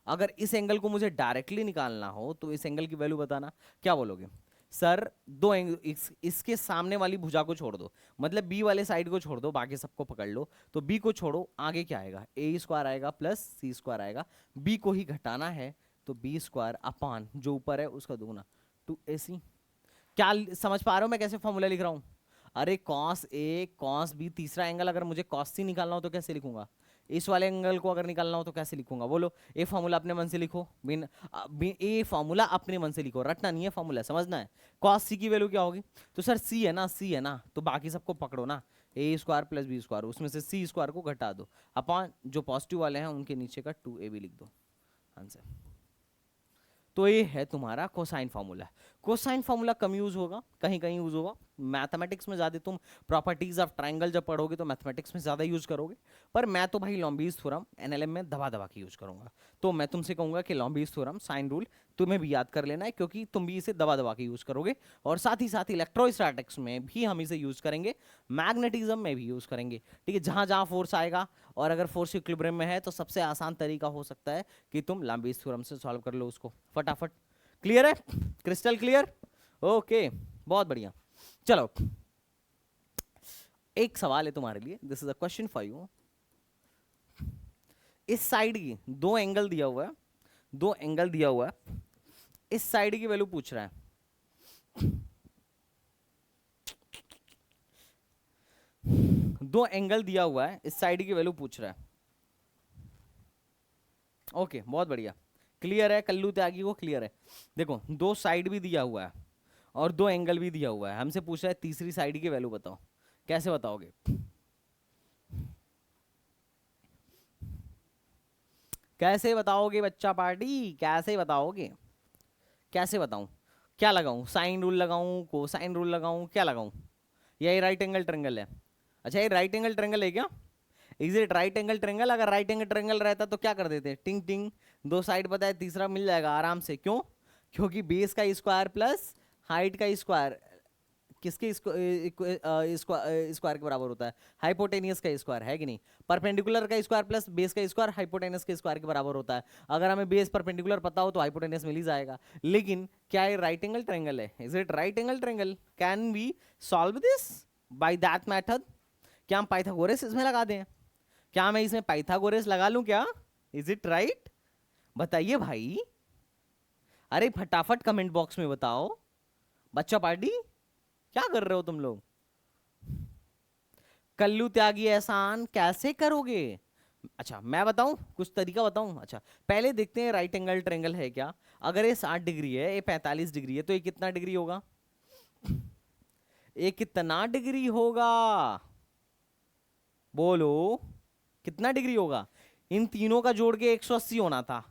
अगर इस एंगल को मुझे डायरेक्टली निकालना हो तो इस एंगल की वैल्यू बताना। क्या बोलोगे? सर दो एंगल, इसके सामने वाली भुजा को छोड़ दो, मतलब बी वाले साइड को छोड़ दो, बाकी सबको पकड़ लो, तो बी को छोड़ो, आगे क्या आएगा? ए स्क्वायर आएगा प्लस सी स्क्वायर आएगा, बी को ही घटाना है तो बी स्क्वायर अपान जो ऊपर है उसका दोगुना 2ac। क्या समझ पा रहे हो मैं कैसे फॉर्मूला लिख रहा हूं? अरे cos a cos b, तीसरा एंगल अगर मुझे cos c निकालना हो तो कैसे लिखूंगा? इस वाले एंगल को अगर निकालना हो तो कैसे लिखूंगा बोलो? ए फॉर्मूला अपने मन से लिखो, ए फॉर्मूला अपने मन से लिखो, रटना नहीं है फॉर्मूला, समझना है। कॉस सी की वैल्यू क्या होगी? तो सर सी है ना, सी है ना, तो बाकी सबको पकड़ो ना, ए स्क्वायर प्लस बी स्क्वायर, उसमें से सी स्क्वायर को घटा दो, अपॉन जो पॉजिटिव वाले हैं उनके नीचे का 2a भी लिख दो, आंसर। तो ये है तुम्हारा कोसाइन फार्मूला। कोसाइन फार्मूला कम यूज होगा, कहीं कहीं यूज होगा, मैथमेटिक्स में ज्यादा तुम प्रॉपर्टीज ऑफ ट्रायंगल जब पढ़ोगे तो मैथमेटिक्स में ज्यादा यूज करोगे, पर मैं तो भाई लॉम्बीज थ्योरम एनएलएम में दबा दबा के यूज करूंगा। तो मैं तुमसे कहूंगा कि लॉम्बीज थ्योरम, साइन रूल तुम्हें भी याद कर लेना है, क्योंकि तुम भी इसे दबा दबा के यूज करोगे, और साथ ही साथ इलेक्ट्रोस्टैटिक्स में भी हम इसे यूज करेंगे, मैग्नेटिज्म में भी यूज करेंगे, ठीक है। जहां जहां फोर्स आएगा, और अगर फोर्स इक्विलिब्रियम में है तो सबसे आसान तरीका हो सकता है कि तुम लॉम्बीज थ्योरम से सॉल्व कर लो उसको फटाफट। क्लियर है? Crystal clear? ओके, बहुत बढ़िया। चलो, एक सवाल है तुम्हारे लिए, this is a question for you. इस साइड की दो एंगल दिया हुआ है, दो एंगल दिया हुआ है, इस साइड की वैल्यू पूछ रहा है, दो एंगल दिया हुआ है, इस साइड की वैल्यू पूछ रहा है। ओके, बहुत बढ़िया, क्लियर है, कल्लू त्यागी को क्लियर है। देखो, दो साइड भी दिया हुआ है और दो एंगल भी दिया हुआ है, हमसे पूछ रहा है तीसरी साइड की वैल्यू बताओ, कैसे बताओगे? कैसे बताओगे बच्चा पार्टी, कैसे बताओगे? कैसे बताऊं? क्या लगाऊं? साइन रूल लगाऊं, कोसाइन रूल लगाऊं, क्या लगाऊं? ये राइट एंगल ट्रेंगल है। अच्छा, ये राइट एंगल ट्रेंगल है क्या? Is it right angle triangle? अगर राइट एंगल ट्रेंगल रहता तो क्या कर देते? टिंग टिंग, दो साइड बताए, तीसरा मिल जाएगा आराम से। क्यों? क्योंकि बेस का स्क्वायर प्लस हाइट का स्क्वायर किसके स्क्वायर के बराबर होता है? हाइपोटेनियस का स्क्वायर, है कि नहीं? परपेंडिकुलर का स्क्वायर प्लस बेस का स्क्वायर हाइपोटेनियस के स्क्वायर के बराबर होता है। अगर हमें बेस परपेंडिकुलर पता हो तो हाइपोटेनियस मिल ही जाएगा। लेकिन क्या ये राइट एंगल ट्रायंगल है? Is it right angle triangle? Can we solve this by that method? क्या हम पाइथागोरस इसमें लगा दें? क्या मैं इसमें पाइथागोरस लगा लूं क्या? Is it right? बताइए भाई, अरे फटाफट कमेंट बॉक्स में बताओ। बच्चा पार्टी, क्या कर रहे हो तुम लोग? कल्लू त्यागी एहसान, कैसे करोगे? अच्छा, मैं बताऊं, कुछ तरीका बताऊं? अच्छा, पहले देखते हैं राइट एंगल ट्रायंगल है क्या। अगर ये 60 डिग्री है, ये 45 डिग्री है, तो ये कितना डिग्री होगा? ये कितना डिग्री होगा? बोलो, कितना डिग्री होगा? इन तीनों का जोड़ के 180 होना था।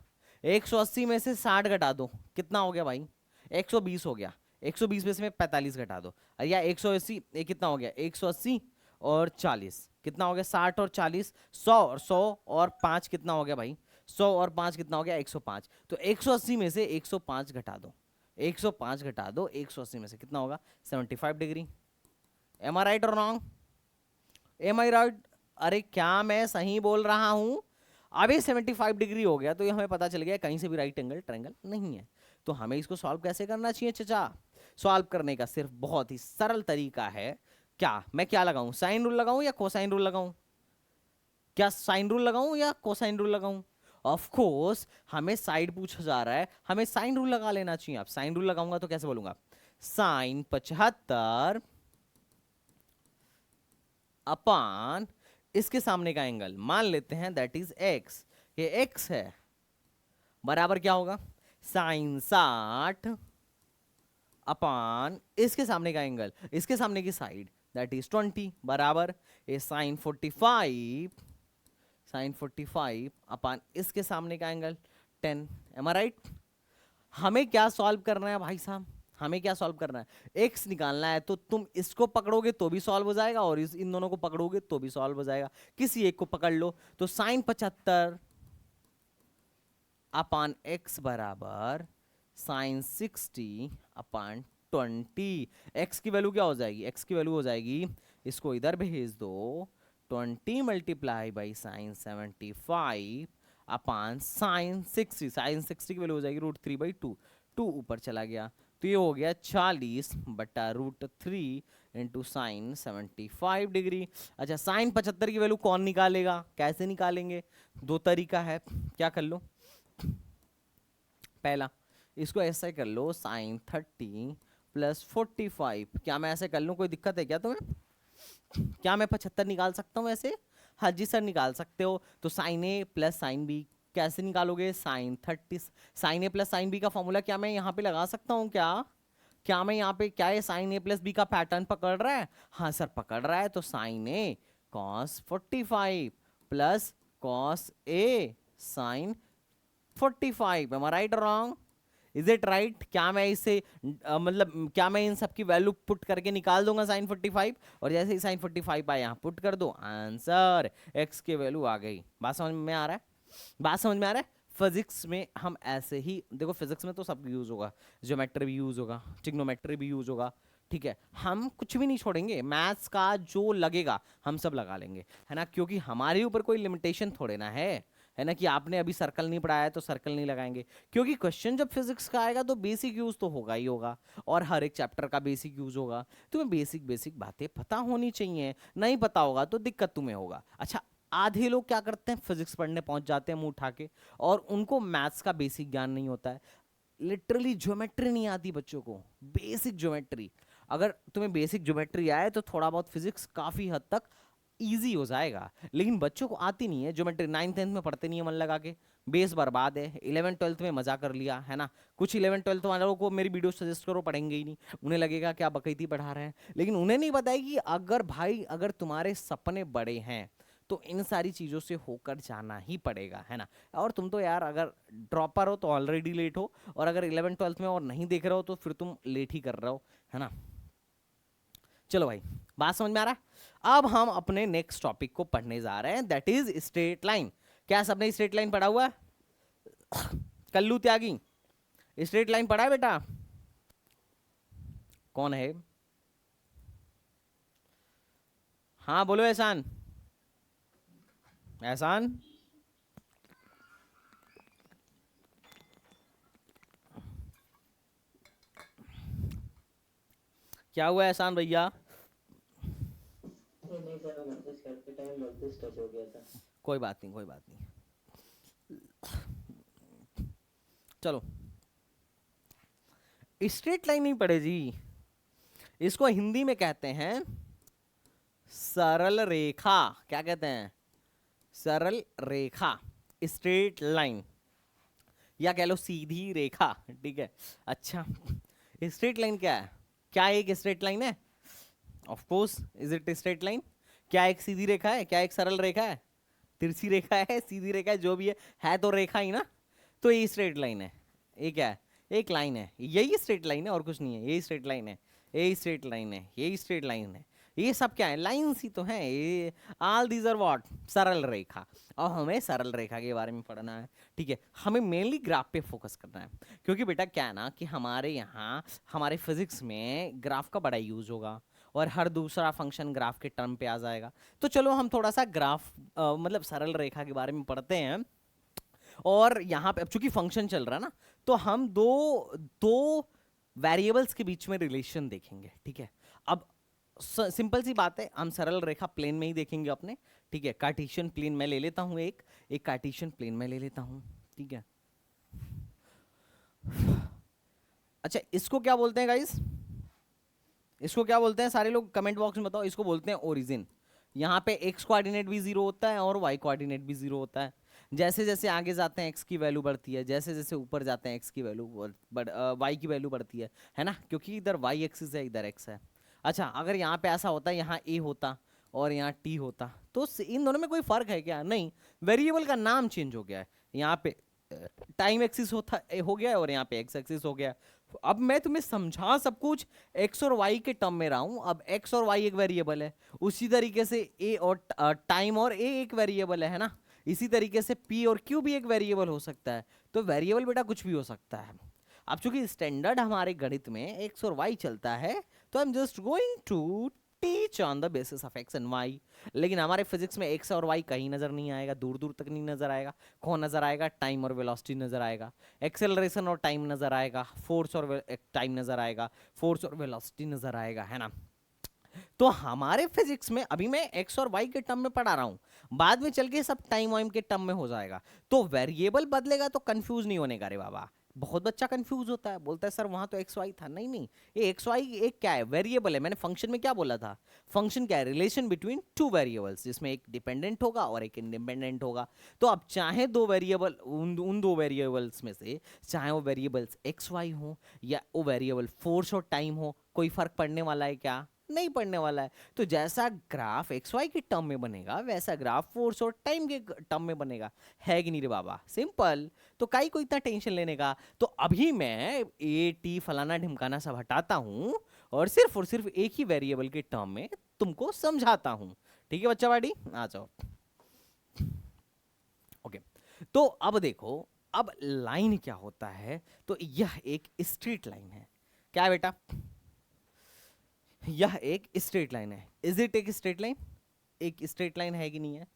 180 में से 60 घटा दो, कितना हो गया भाई? 120 हो गया। 120 में से 45 घटा दो, या 180, ये कितना हो गया? 180 और 40 कितना हो गया? 60 और 40, 100 और 100 और 5 कितना हो गया भाई? 100 और 5 कितना हो गया? 105। तो 180 में से 105 घटा दो, 105 घटा दो 180 में से, कितना होगा? 75 डिग्री। एम आई राइट और रॉन्ग? Am I right? अरे क्या मैं सही बोल रहा हूं? अभी 75 डिग्री हो गया, तो ये हमें पता चल गया कहीं से भी राइट एंगल ट्रायंगल नहीं है। तो हमें इसको सॉल्व कैसे करना चाहिए चचा? सॉल्व करने का सिर्फ बहुत ही सरल तरीका है। क्या मैं क्या लगाऊं? साइन रूल लगाऊं या कोसाइन रूल लगाऊं? क्या साइन रूल लगाऊं या कोसाइन रूल लगाऊं? ऑफ कोर्स, हमें साइड पूछा जा रहा है, हमें साइन रूल लगा लेना चाहिए। आप साइन रूल लगाऊंगा तो कैसे बोलूंगा? साइन 75 अपान इसके सामने का एंगल मान लेते हैं दैट इज एक्स, ये एक्स है, बराबर क्या होगा? साइन 60 अपान इसके सामने का एंगल, इसके सामने की साइड, दैट इज 20, बराबर ये साइन 45, साइन 45 अपान इसके सामने का एंगल 10। M I right? हमें क्या सॉल्व करना है भाई साहब? हमें क्या सॉल्व करना है? एक्स निकालना है, तो तुम इसको पकड़ोगे तो भी सॉल्व हो जाएगा, और इन दोनों को पकड़ोगे तो भी सॉल्व हो जाएगा। किसी एक को पकड़ लो। तो साइन 75 अपान एक्स बराबर साइन 60 अपान 20। एक्स की वैल्यू क्या हो जाएगी? एक्स की वैल्यू हो जाएगी, इसको इधर भेज दो, 20 multiply by sine 75 upon sine 60। Sine 60 की वैल्यू हो जाएगी √3/2, 2 ऊपर चला गया, तो ये हो गया 40 बटा √3 इंटू साइन 75 डिग्री। अच्छा, साइन 75 की वैल्यू कौन निकालेगा? कैसे निकालेंगे? दो तरीका है, क्या कर लो? पहला, इसको ऐसे कर लो, साइन 30 प्लस 45। क्या मैं ऐसे कर लूं? कोई दिक्कत है क्या तुम्हें? क्या मैं 75 निकाल सकता हूं ऐसे? हाँ जी सर निकाल सकते हो। तो साइन ए प्लस साइन बी कैसे निकालोगे? साइन ए प्लस साइन बी का फॉर्मूला क्या मैं यहाँ पे लगा सकता हूँ क्या? क्या मैं यहाँ पे, क्या ये साइन ए प्लस बी का पैटर्न पकड़ रहा है? हाँ सर पकड़ रहा है। तो sign A cos 45 plus cos A sign 45, M I right और रॉन्ग? Is it right? क्या मैं इसे मतलब क्या मैं इन सब की वैल्यू पुट करके निकाल दूंगा साइन 45, और जैसे ही साइन 45 आया यहाँ पुट कर दो, आंसर एक्स की वैल्यू आ गई। बात समझ में आ रहा है? बात समझ में आ रहा है? फिजिक्स में हम ऐसे ही देखो, फिजिक्स में तो सब यूज होगा, ज्योमेट्री भी यूज होगा, ट्रिग्नोमेट्री भी यूज होगा, ठीक है। हम कुछ भी नहीं छोड़ेंगे, मैथ्स का जो लगेगा हम सब लगा लेंगे, है ना, क्योंकि हमारे ऊपर कोई लिमिटेशन थोड़े ना है ना, कि आपने अभी सर्कल नहीं पढ़ाया तो सर्कल नहीं लगाएंगे, क्योंकि क्वेश्चन जब फिजिक्स का आएगा तो बेसिक यूज तो होगा ही होगा, और हर एक चैप्टर का बेसिक यूज होगा। तुम्हें बेसिक बेसिक बातें पता होनी चाहिए, नहीं पता होगा तो दिक्कत तुम्हें होगा। अच्छा, आधे लोग क्या करते हैं, फिजिक्स पढ़ने पहुंच जाते हैं मुंह उठा के, और उनको मैथ्स का बेसिक ज्ञान नहीं होता है, लिटरली ज्योमेट्री नहीं आती बच्चों को, बेसिक ज्योमेट्री। अगर तुम्हें बेसिक ज्योमेट्री आए तो थोड़ा बहुत फिजिक्स काफी हद तक इजी हो जाएगा, लेकिन बच्चों को आती नहीं है ज्योमेट्री, 9th-10th में पढ़ते नहीं है मन लगा के, बेस बर्बाद है। 11th-12th में मजा कर लिया, है ना। कुछ 11th-12th वालों को मेरी वीडियो सजेस्ट करो, पढ़ेंगे ही नहीं, उन्हें लगेगा कि आप बकैती पढ़ा रहे हैं, लेकिन उन्हें नहीं पता है कि अगर भाई अगर तुम्हारे सपने बड़े हैं तो इन सारी चीज़ों से होकर जाना ही पड़ेगा, है ना। और तुम तो यार अगर ड्रॉपर हो तो ऑलरेडी लेट हो, और अगर 11th-12th में और नहीं देख रहे हो तो फिर तुम लेट ही कर रहे हो, है ना। चलो भाई, बात समझ में आ रहा है? अब हम अपने नेक्स्ट टॉपिक को पढ़ने जा रहे हैं, दैट इज स्ट्रेट लाइन। क्या सबने स्ट्रेट लाइन पढ़ा हुआ है? कल्लू त्यागी, स्ट्रेट लाइन पढ़ा है बेटा? कौन है? हाँ बोलो एहसान। एहसान, क्या हुआ एहसान भैया? नहीं सर, मैसेज करते टाइम वॉइस टच हो गया था। कोई बात नहीं, कोई बात नहीं, चलो। स्ट्रेट लाइन नहीं पढ़े जी, इसको हिंदी में कहते हैं सरल रेखा। क्या कहते हैं? सरल रेखा, स्ट्रेट लाइन, या कह लो सीधी रेखा, ठीक है। अच्छा, स्ट्रेट लाइन क्या है? क्या एक स्ट्रेट लाइन है? Of course, is it straight line? क्या एक सीधी रेखा है? क्या एक सरल रेखा है? तिरछी रेखा है, सीधी रेखा है, जो भी है तो रेखा ही ना। तो ये स्ट्रेट लाइन है, ये क्या है? एक लाइन है, यही स्ट्रेट लाइन है, और कुछ नहीं है, यही स्ट्रेट लाइन है, यही स्ट्रेट लाइन है, यही स्ट्रेट लाइन है। ये सब क्या है? लाइन्स ही तो हैं ये। All these are what? सरल रेखा। और हमें सरल रेखा के बारे में पढ़ना है, ठीक है। हमें मेनली ग्राफ पे फोकस करना है, क्योंकि बेटा क्या है ना कि हमारे यहाँ हमारे फिजिक्स में ग्राफ का बड़ा यूज होगा, और हर दूसरा फंक्शन ग्राफ के टर्म पे आ जाएगा। तो चलो हम थोड़ा सा ग्राफ मतलब सरल रेखा के बारे में पढ़ते हैं। और यहाँ पे अब चूंकि फंक्शन चल रहा है ना, तो हम दो दो वेरिएबल्स के बीच में रिलेशन देखेंगे, ठीक है। अब सिंपल सी बात है, हम सरल रेखा प्लेन में ही देखेंगे अपने, ठीक है। कार्टेशियन प्लेन में ले लेता हूं, एक कार्टेशियन प्लेन में ले लेता हूं, ठीक है। अच्छा, इसको क्या बोलते हैं गाइस? इसको क्या बोलते हैं? सारे लोग कमेंट बॉक्स में बताओ। इसको बोलते हैं ओरिजिन। यहाँ पे एक्स कोऑर्डिनेट भी जीरो होता है और वाई कोऑर्डिनेट भी जीरो होता है। जैसे जैसे आगे जाते हैं एक्स की वैल्यू बढ़ती है, जैसे जैसे ऊपर जाते हैं एक्स की वैल्यू वाई की वैल्यू बढ़ती है ना, क्योंकि इधर वाई एक्सिस है, इधर एक्स है। अच्छा, अगर यहाँ पे ऐसा होता, यहाँ ए होता और यहाँ टी होता, तो इन दोनों में कोई फर्क है क्या? नहीं, वेरिएबल का नाम चेंज हो गया है। यहाँ पे टाइम एक्सिस होता हो गया है और यहाँ पे एक्स एक्सिस हो गया है। अब मैं तुम्हें समझा सब कुछ एक्स और वाई के टर्म में रहा हूं। अब एक्स और वाई एक वेरिएबल है, उसी तरीके से ए और टाइम और ए एक वेरिएबल है ना। इसी तरीके से पी और क्यू भी एक वेरिएबल हो सकता है। तो वेरिएबल बेटा कुछ भी हो सकता है। अब चूंकि स्टैंडर्ड हमारे गणित में एक्स और वाई चलता है, तो I am just going to teach on the basis of X and Y. लेकिन हमारे फिजिक्स में एक्स और वाई कहीं नजर नहीं आएगा, दूर दूर तक नहीं नजर आएगा। कौन नजर आएगा? टाइम और वेलोसिटी नजर आएगा, एक्सेलरेशन और टाइम नजर आएगा, फोर्स और टाइम नजर आएगा, फोर्स और वेलोसिटी नजर आएगा, है ना। तो हमारे फिजिक्स में अभी मैं एक्स और वाई के टर्म में पढ़ा रहा हूं, बाद में चल के सब टाइम वाइम के टर्म में हो जाएगा। तो वेरिएबल बदलेगा तो कंफ्यूज नहीं होने का रे बाबा, बहुत बच्चा कंफ्यूज होता है, बोलता है सर वहां तो एक्स वाई था। नहीं नहीं, ये एक्स वाई एक क्या है, वेरिएबल है। मैंने फंक्शन में क्या बोला था, फंक्शन क्या है, रिलेशन बिटवीन टू वेरिएबल्स, जिसमें एक डिपेंडेंट होगा और एक इंडिपेंडेंट होगा। तो अब चाहे दो वेरिएबल, उन दो वेरिएबल्स में से चाहे वो वेरिएबल्स एक्स वाई हो या वो वेरिएबल फोर्स और टाइम हो, कोई फर्क पड़ने वाला है क्या, नहीं पड़ने वाला है। तो जैसा ग्राफ एक्स वाई के टर्म में बनेगा वैसा ग्राफ फोर्स और टाइम के टर्म में बनेगा, है कि नहीं रे बाबा, सिंपल। तो काई को इतना टेंशन लेने का। तो अभी मैं ए टी फलाना ढिमकाना सब हटाता हूं और सिर्फ एक ही वेरिएबल के टर्म में तुमको समझाता हूं। ठीक है बच्चा बाड़ी, आ जाओ। ओके, तो अब देखो, अब लाइन क्या होता है, तो यह एक स्ट्रेट लाइन है। क्या है बेटा, यह एक स्ट्रेट लाइन है। इज इट एक स्ट्रेट लाइन, एक स्ट्रेट लाइन है कि नहीं है।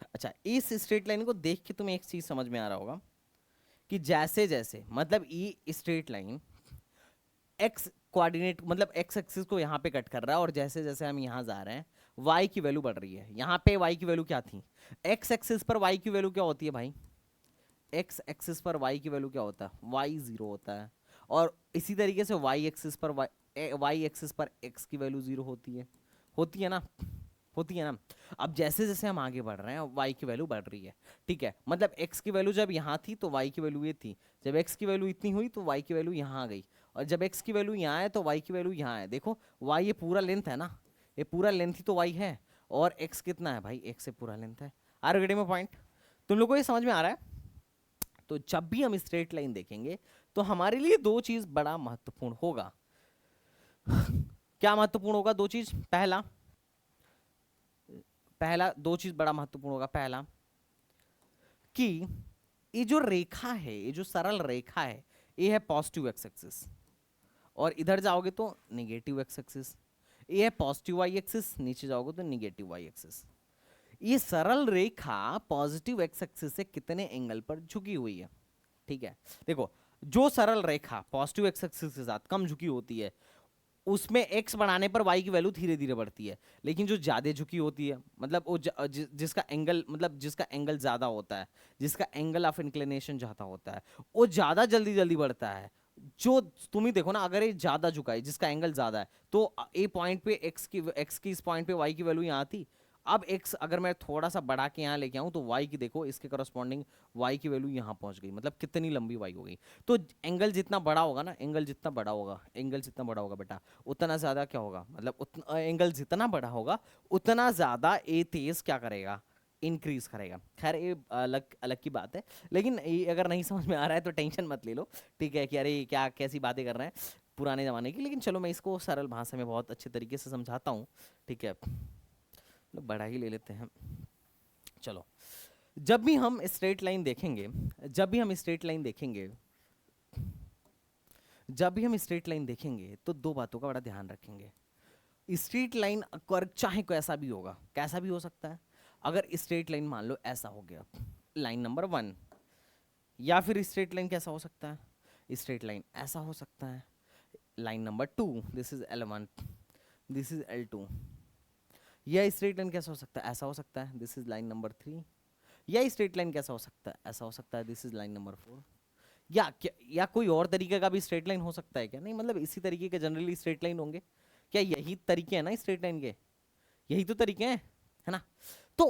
अच्छा, इस स्ट्रेट लाइन को देख के तुम्हें एक चीज समझ में आ रहा होगा कि जैसे जैसे मतलब ये स्ट्रेट लाइन एक्स कोऑर्डिनेट मतलब एक्स एक्सिस को यहाँ पे कट कर रहा है, और जैसे जैसे हम यहाँ जा रहे हैं वाई की वैल्यू बढ़ रही है। यहाँ पे वाई की वैल्यू क्या थी, एक्स एक्सिस पर वाई की वैल्यू क्या होती है भाई, एक्स एक्सिस पर वाई की वैल्यू क्या होता है, वाई जीरो होता है। और इसी तरीके से वाई एक्सिस पर वाई एक्सिस पर एक्स की वैल्यू जीरो होती है ना, होती है ना। अब जैसे जैसे हम आगे बढ़ रहे हैं y की वैल्यू बढ़ रही है, ठीक है। मतलब x की वैल्यू जब यहाँ थी तो y की वैल्यू ये थी, जब x की वैल्यू इतनी हुई तो y की वैल्यू यहाँ आ गई, और जब x की वैल्यू यहाँ है तो y की वैल्यू यहाँ है। देखो y ये पूरा लेंथ है ना, ये पूरा लेंथ ही तो y है, और x कितना है भाई, x से पूरा लेंथ है। आ रहे में पॉइंट, तुम लोग को ये समझ में आ रहा है। तो जब भी हम स्ट्रेट लाइन देखेंगे तो हमारे लिए दो चीज बड़ा महत्वपूर्ण होगा। क्या महत्वपूर्ण होगा, दो चीज। पहला दो चीज बड़ा महत्वपूर्ण होगा। पहला कि ये जो रेखा है, ये जो सरल रेखा है, ये है पॉजिटिव एक्स एक्सिस, और इधर जाओगे तो निगेटिव एक्स एक्सिस। ये है पॉजिटिव वाई एक्सिस, नीचे जाओगे तो निगेटिव वाई एक्सिस। ये सरल रेखा पॉजिटिव एक्स एक्सिस से कितने एंगल पर झुकी हुई है, ठीक है। देखो, जो सरल रेखा पॉजिटिव एक्स एक्सिस के साथ कम झुकी होती है उसमें x बढ़ाने पर y की वैल्यू धीरे धीरे बढ़ती है, लेकिन जो ज्यादा झुकी होती है, मतलब वो जिसका एंगल, मतलब जिसका एंगल ज्यादा होता है, जिसका एंगल ऑफ इंक्लिनेशन ज्यादा होता है, वो ज्यादा जल्दी जल्दी बढ़ता है। जो तुम ही देखो ना, अगर ये ज्यादा झुका है, जिसका एंगल ज्यादा है, तो ए पॉइंट पे x की इस पॉइंट पे y की वैल्यू यहाँ थी। अब x अगर मैं थोड़ा सा बढ़ा के यहाँ लेके आऊं तो y की देखो, इसके करस्पॉन्डिंग y की वैल्यू यहाँ पहुंच गई, मतलब कितनी लंबी y हो गई। तो एंगल जितना बड़ा होगा ना, एंगल जितना बड़ा होगा बेटा, उतना ज्यादा क्या होगा, मतलब उतना एंगल जितना बड़ा होगा उतना ज्यादा ए तेज क्या करेगा, इंक्रीज करेगा। खैर ये अलग अलग की बात है, लेकिन ये अगर नहीं समझ में आ रहा है तो टेंशन मत ले लो, ठीक है, कि अरे क्या कैसी बातें कर रहे हैं पुराने ज़माने की। लेकिन चलो मैं इसको सरल भाषा में बहुत अच्छे तरीके से समझाता हूँ, ठीक है। बड़ा ही ले लेते हैं, चलो। जब भी हम स्ट्रेट लाइन देखेंगे, जब भी हम स्ट्रेट लाइन देखेंगे जब भी हम स्ट्रेट लाइन देखेंगे तो दो बातों का बड़ा ध्यान रखेंगे। स्ट्रेट लाइन चाहे कैसा भी होगा, कैसा भी हो सकता है। अगर स्ट्रेट लाइन मान लो ऐसा हो गया, लाइन नंबर 1, या फिर स्ट्रेट लाइन कैसा हो सकता है, स्ट्रेट लाइन ऐसा हो सकता है, line number 2, this is L1, this is L2। या स्ट्रेट लाइन कैसा हो सकता है, ऐसा हो सकता है, दिस इज लाइन नंबर 3। या स्ट्रेट लाइन कैसा हो सकता है, ऐसा हो सकता है, दिस इज लाइन नंबर 4। या कोई और तरीके का भी स्ट्रेट लाइन हो सकता है क्या, नहीं, मतलब इसी तरीके के जनरली स्ट्रेट लाइन होंगे क्या, यही तरीके हैं ना स्ट्रेट लाइन के, यही तो तरीके हैं, है ना। तो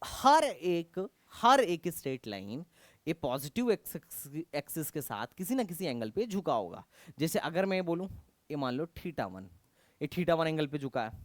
हर एक स्ट्रेट लाइन ये पॉजिटिव एक्सिस के साथ किसी ना किसी एंगल पे झुका होगा। जैसे अगर मैं बोलूं, ये मान लो θ1, ये θ1 एंगल पे झुका है,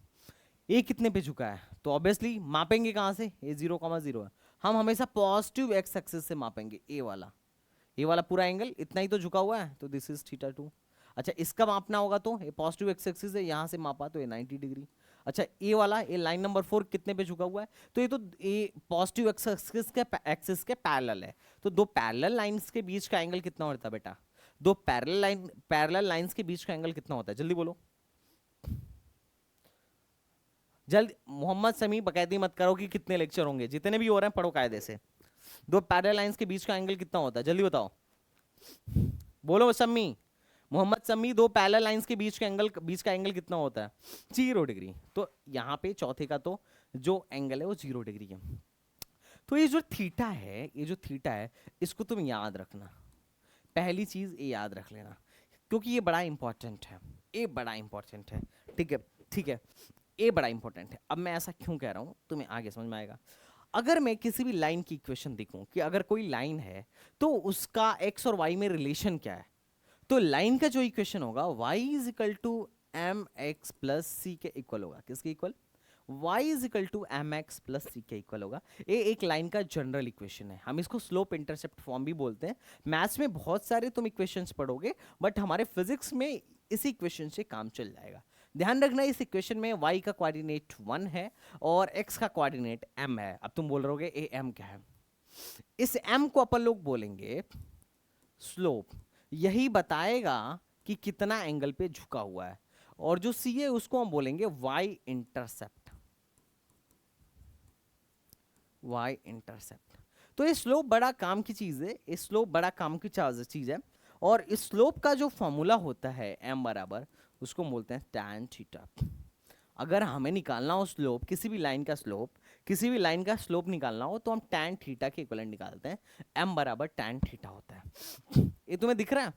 ये कितने पे झुका है, तो ऑब्वियसली मापेंगे कहाँ से, ये 0,0 है, हम हमेशा पॉजिटिव एक्स एक्सिस से मापेंगे। ये वाला पूरा एंगल इतना ही तो झुका हुआ है, तो दिस इज θ2। अच्छा, इसका मापना होगा तो ये पॉजिटिव एक्स एक्सिस है, यहाँ से मापा तो ये 90 डिग्री। अच्छा, ये वाला, ये लाइन नंबर 4 कितने पे झुका हुआ है, तो ये पॉजिटिव एक्सिस के पैरेलल है। तो दो पैरेलल लाइंस के बीच का एंगल कितना होता है बेटा, दो पैरेलल लाइंस के बीच का एंगल कितना होता है, जल्दी बोलो, जल्द। मोहम्मद समी बकैती मत करो कि कितने लेक्चर होंगे, जितने भी हो रहे हैं पढ़ो कायदे से। दो पैरेलल लाइंस के बीच का एंगल कितना होता है, जल्दी बताओ, बोलो सम्मी, मोहम्मद सम्मी, दो पैरेलल लाइंस के बीच का एंगल कितना होता है, 0 डिग्री। तो यहाँ पे चौथे का तो जो एंगल है वो 0 डिग्री है। तो ये जो थीटा है, इसको तुम याद रखना, पहली चीज ये याद रख लेना, क्योंकि ये बड़ा इंपॉर्टेंट है, ये बड़ा इंपॉर्टेंट है। ठीक है, ठीक है, ये बड़ा इंपॉर्टेंट है। अब मैं ऐसा क्यों कह रहा हूं तुम्हें आगे समझ में आएगा। अगर मैं किसी भी लाइन की इक्वेशन देखूं कि अगर कोई लाइन है तो उसका एक्स और वाई में रिलेशन क्या है, तो लाइन का जो इक्वेशन होगा y is equal to M X plus C के इक्वल होगा। किसके equal? y is equal to M X plus C के इक्वल होगा। ये एक लाइन का जनरल इक्वेशन है, हम इसको स्लोप इंटरसेप्ट फॉर्म भी बोलते हैं। मैथ्स में बहुत सारे तुम इक्वेशंस पढ़ोगे, बट हमारे फिजिक्स में इसी इक्वेशन से काम चल जाएगा। ध्यान रखना इस इक्वेशन में y का कोऑर्डिनेट 1 है और x का कोऑर्डिनेट m है। अब तुम बोल रहे होगे ए m क्या है? इस m को अपन लोग बोलेंगे स्लोप। यही बताएगा कि कितना एंगल पे झुका हुआ है। और जो सी है उसको हम बोलेंगे वाई इंटरसेप्ट। Y intercept. तो ये स्लोप बड़ा काम की चीज है, ये स्लोप बड़ा काम की चीज है। और इस स्लोप का जो फॉर्मूला होता है m बराबर, उसको बोलते हैं tan थीटा। अगर हमें निकालना हो स्लोप, किसी भी लाइन का स्लोप, किसी भी लाइन का स्लोप निकालना हो तो हम tan थीटा के इक्विवेलेंट निकालते हैं। m बराबर tan थीटा होता है। ये तुम्हें दिख रहा है?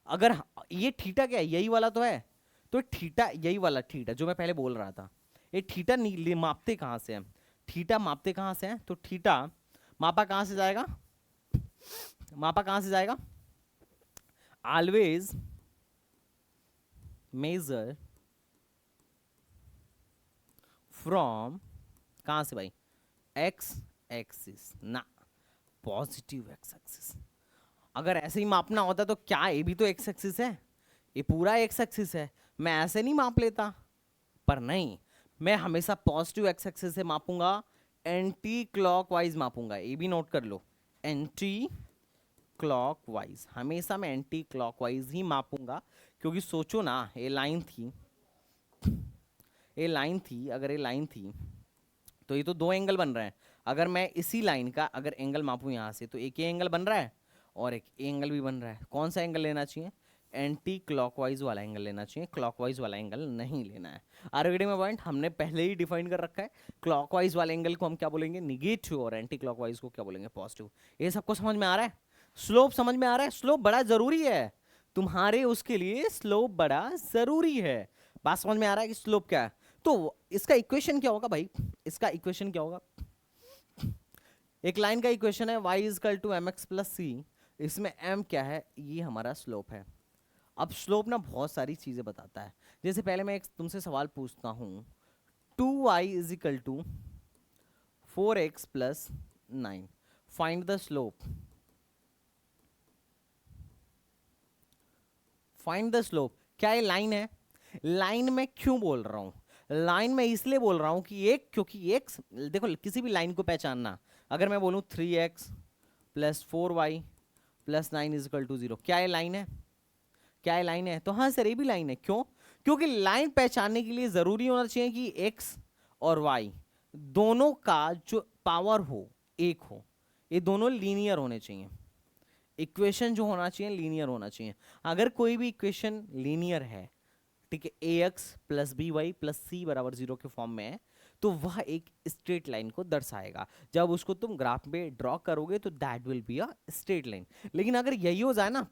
अगर ये थीटा क्या है, यही वाला तो है, तो थीटा यही वाला थीटा जो मैं पहले बोल रहा था, ये थीटा मापते कहाँ से हैं? थीटा मापते कहाँ से हैं? तो थीटा मापा कहाँ से जाएगा? मापा कहाँ से जाएगा? ऑलवेज मेजर फ्रॉम, कहाँ से भाई? एक्स एक्सिस ना, पॉजिटिव एक्स एक्सिस। अगर ऐसे ही मापना होता तो क्या ये भी तो एक्स एक्सिस है, ये पूरा एक्स एक्सिस है, मैं ऐसे नहीं माप लेता। पर नहीं, मैं हमेशा पॉजिटिव एक्स एक्सिस से मापूंगा, एंटी क्लॉकवाइज मापूंगा। ये भी नोट कर लो, एंटी क्लॉकवाइज। हमेशा मैं एंटी क्लॉकवाइज ही मापूंगा, क्योंकि सोचो ना, ये लाइन थी, ये लाइन थी, अगर ये लाइन थी तो ये तो दो एंगल बन रहे हैं। अगर मैं इसी लाइन का अगर एंगल मापूं यहाँ से, तो एक ही एंगल बन रहा है और एक एंगल भी बन रहा है। कौन सा एंगल लेना चाहिए? एंटी क्लॉकवाइज वाला एंगल लेना चाहिए, क्लॉकवाइज वाला एंगल नहीं लेना है। आरगेडिंग में पॉइंट हमने पहले ही डिफाइन कर रखा है। क्लॉकवाइज वाले एंगल को हम क्या बोलेंगे? निगेटिव, और एंटी क्लॉकवाइज को क्या बोलेंगे? पॉजिटिव। ये सबको समझ में आ रहा है? स्लोप समझ में आ रहा है? स्लोप बड़ा जरूरी है तुम्हारे, उसके लिए स्लोप बड़ा जरूरी है। बात समझ में आ रहा है कि स्लोप क्या है? तो इसका इक्वेशन क्या होगा भाई? इसका इक्वेशन क्या होगा? एक लाइन का इक्वेशन है y is equal to M X plus C. इसमें m क्या है? ये हमारा स्लोप है। अब स्लोप ना बहुत सारी चीजें बताता है। जैसे पहले मैं एक तुमसे सवाल पूछता हूं, 2y is equal to 4x plus 9, find the slope. Find the slope. क्या ये लाइन है? लाइन में क्यों बोल रहा हूं? लाइन में इसलिए बोल रहा हूं कि एक, क्योंकि एक, देखो किसी भी लाइन को पहचानना, अगर मैं बोलूं 3x plus 4y plus 9 is equal to 0, क्या ये लाइन है? क्या ये लाइन है? तो हाँ सर, ये भी लाइन है। क्यों? क्योंकि लाइन पहचानने के लिए जरूरी होना चाहिए कि x और y दोनों का जो पावर हो एक हो, ये दोनों लीनियर होने चाहिए। इक्वेशन जो होना चाहिए लीनियर होना चाहिए। अगर कोई भी इक्वेशन लीनियर है, ठीक है, A X plus B Y plus C बराबर 0 के फॉर्म में है, तो वह एक स्ट्रेट लाइन को दर्शाएगा। जब उसको तुम ग्राफ में ड्रॉ करोगे तो that will be a straight line. लेकिन अगर यही हो जाए ना,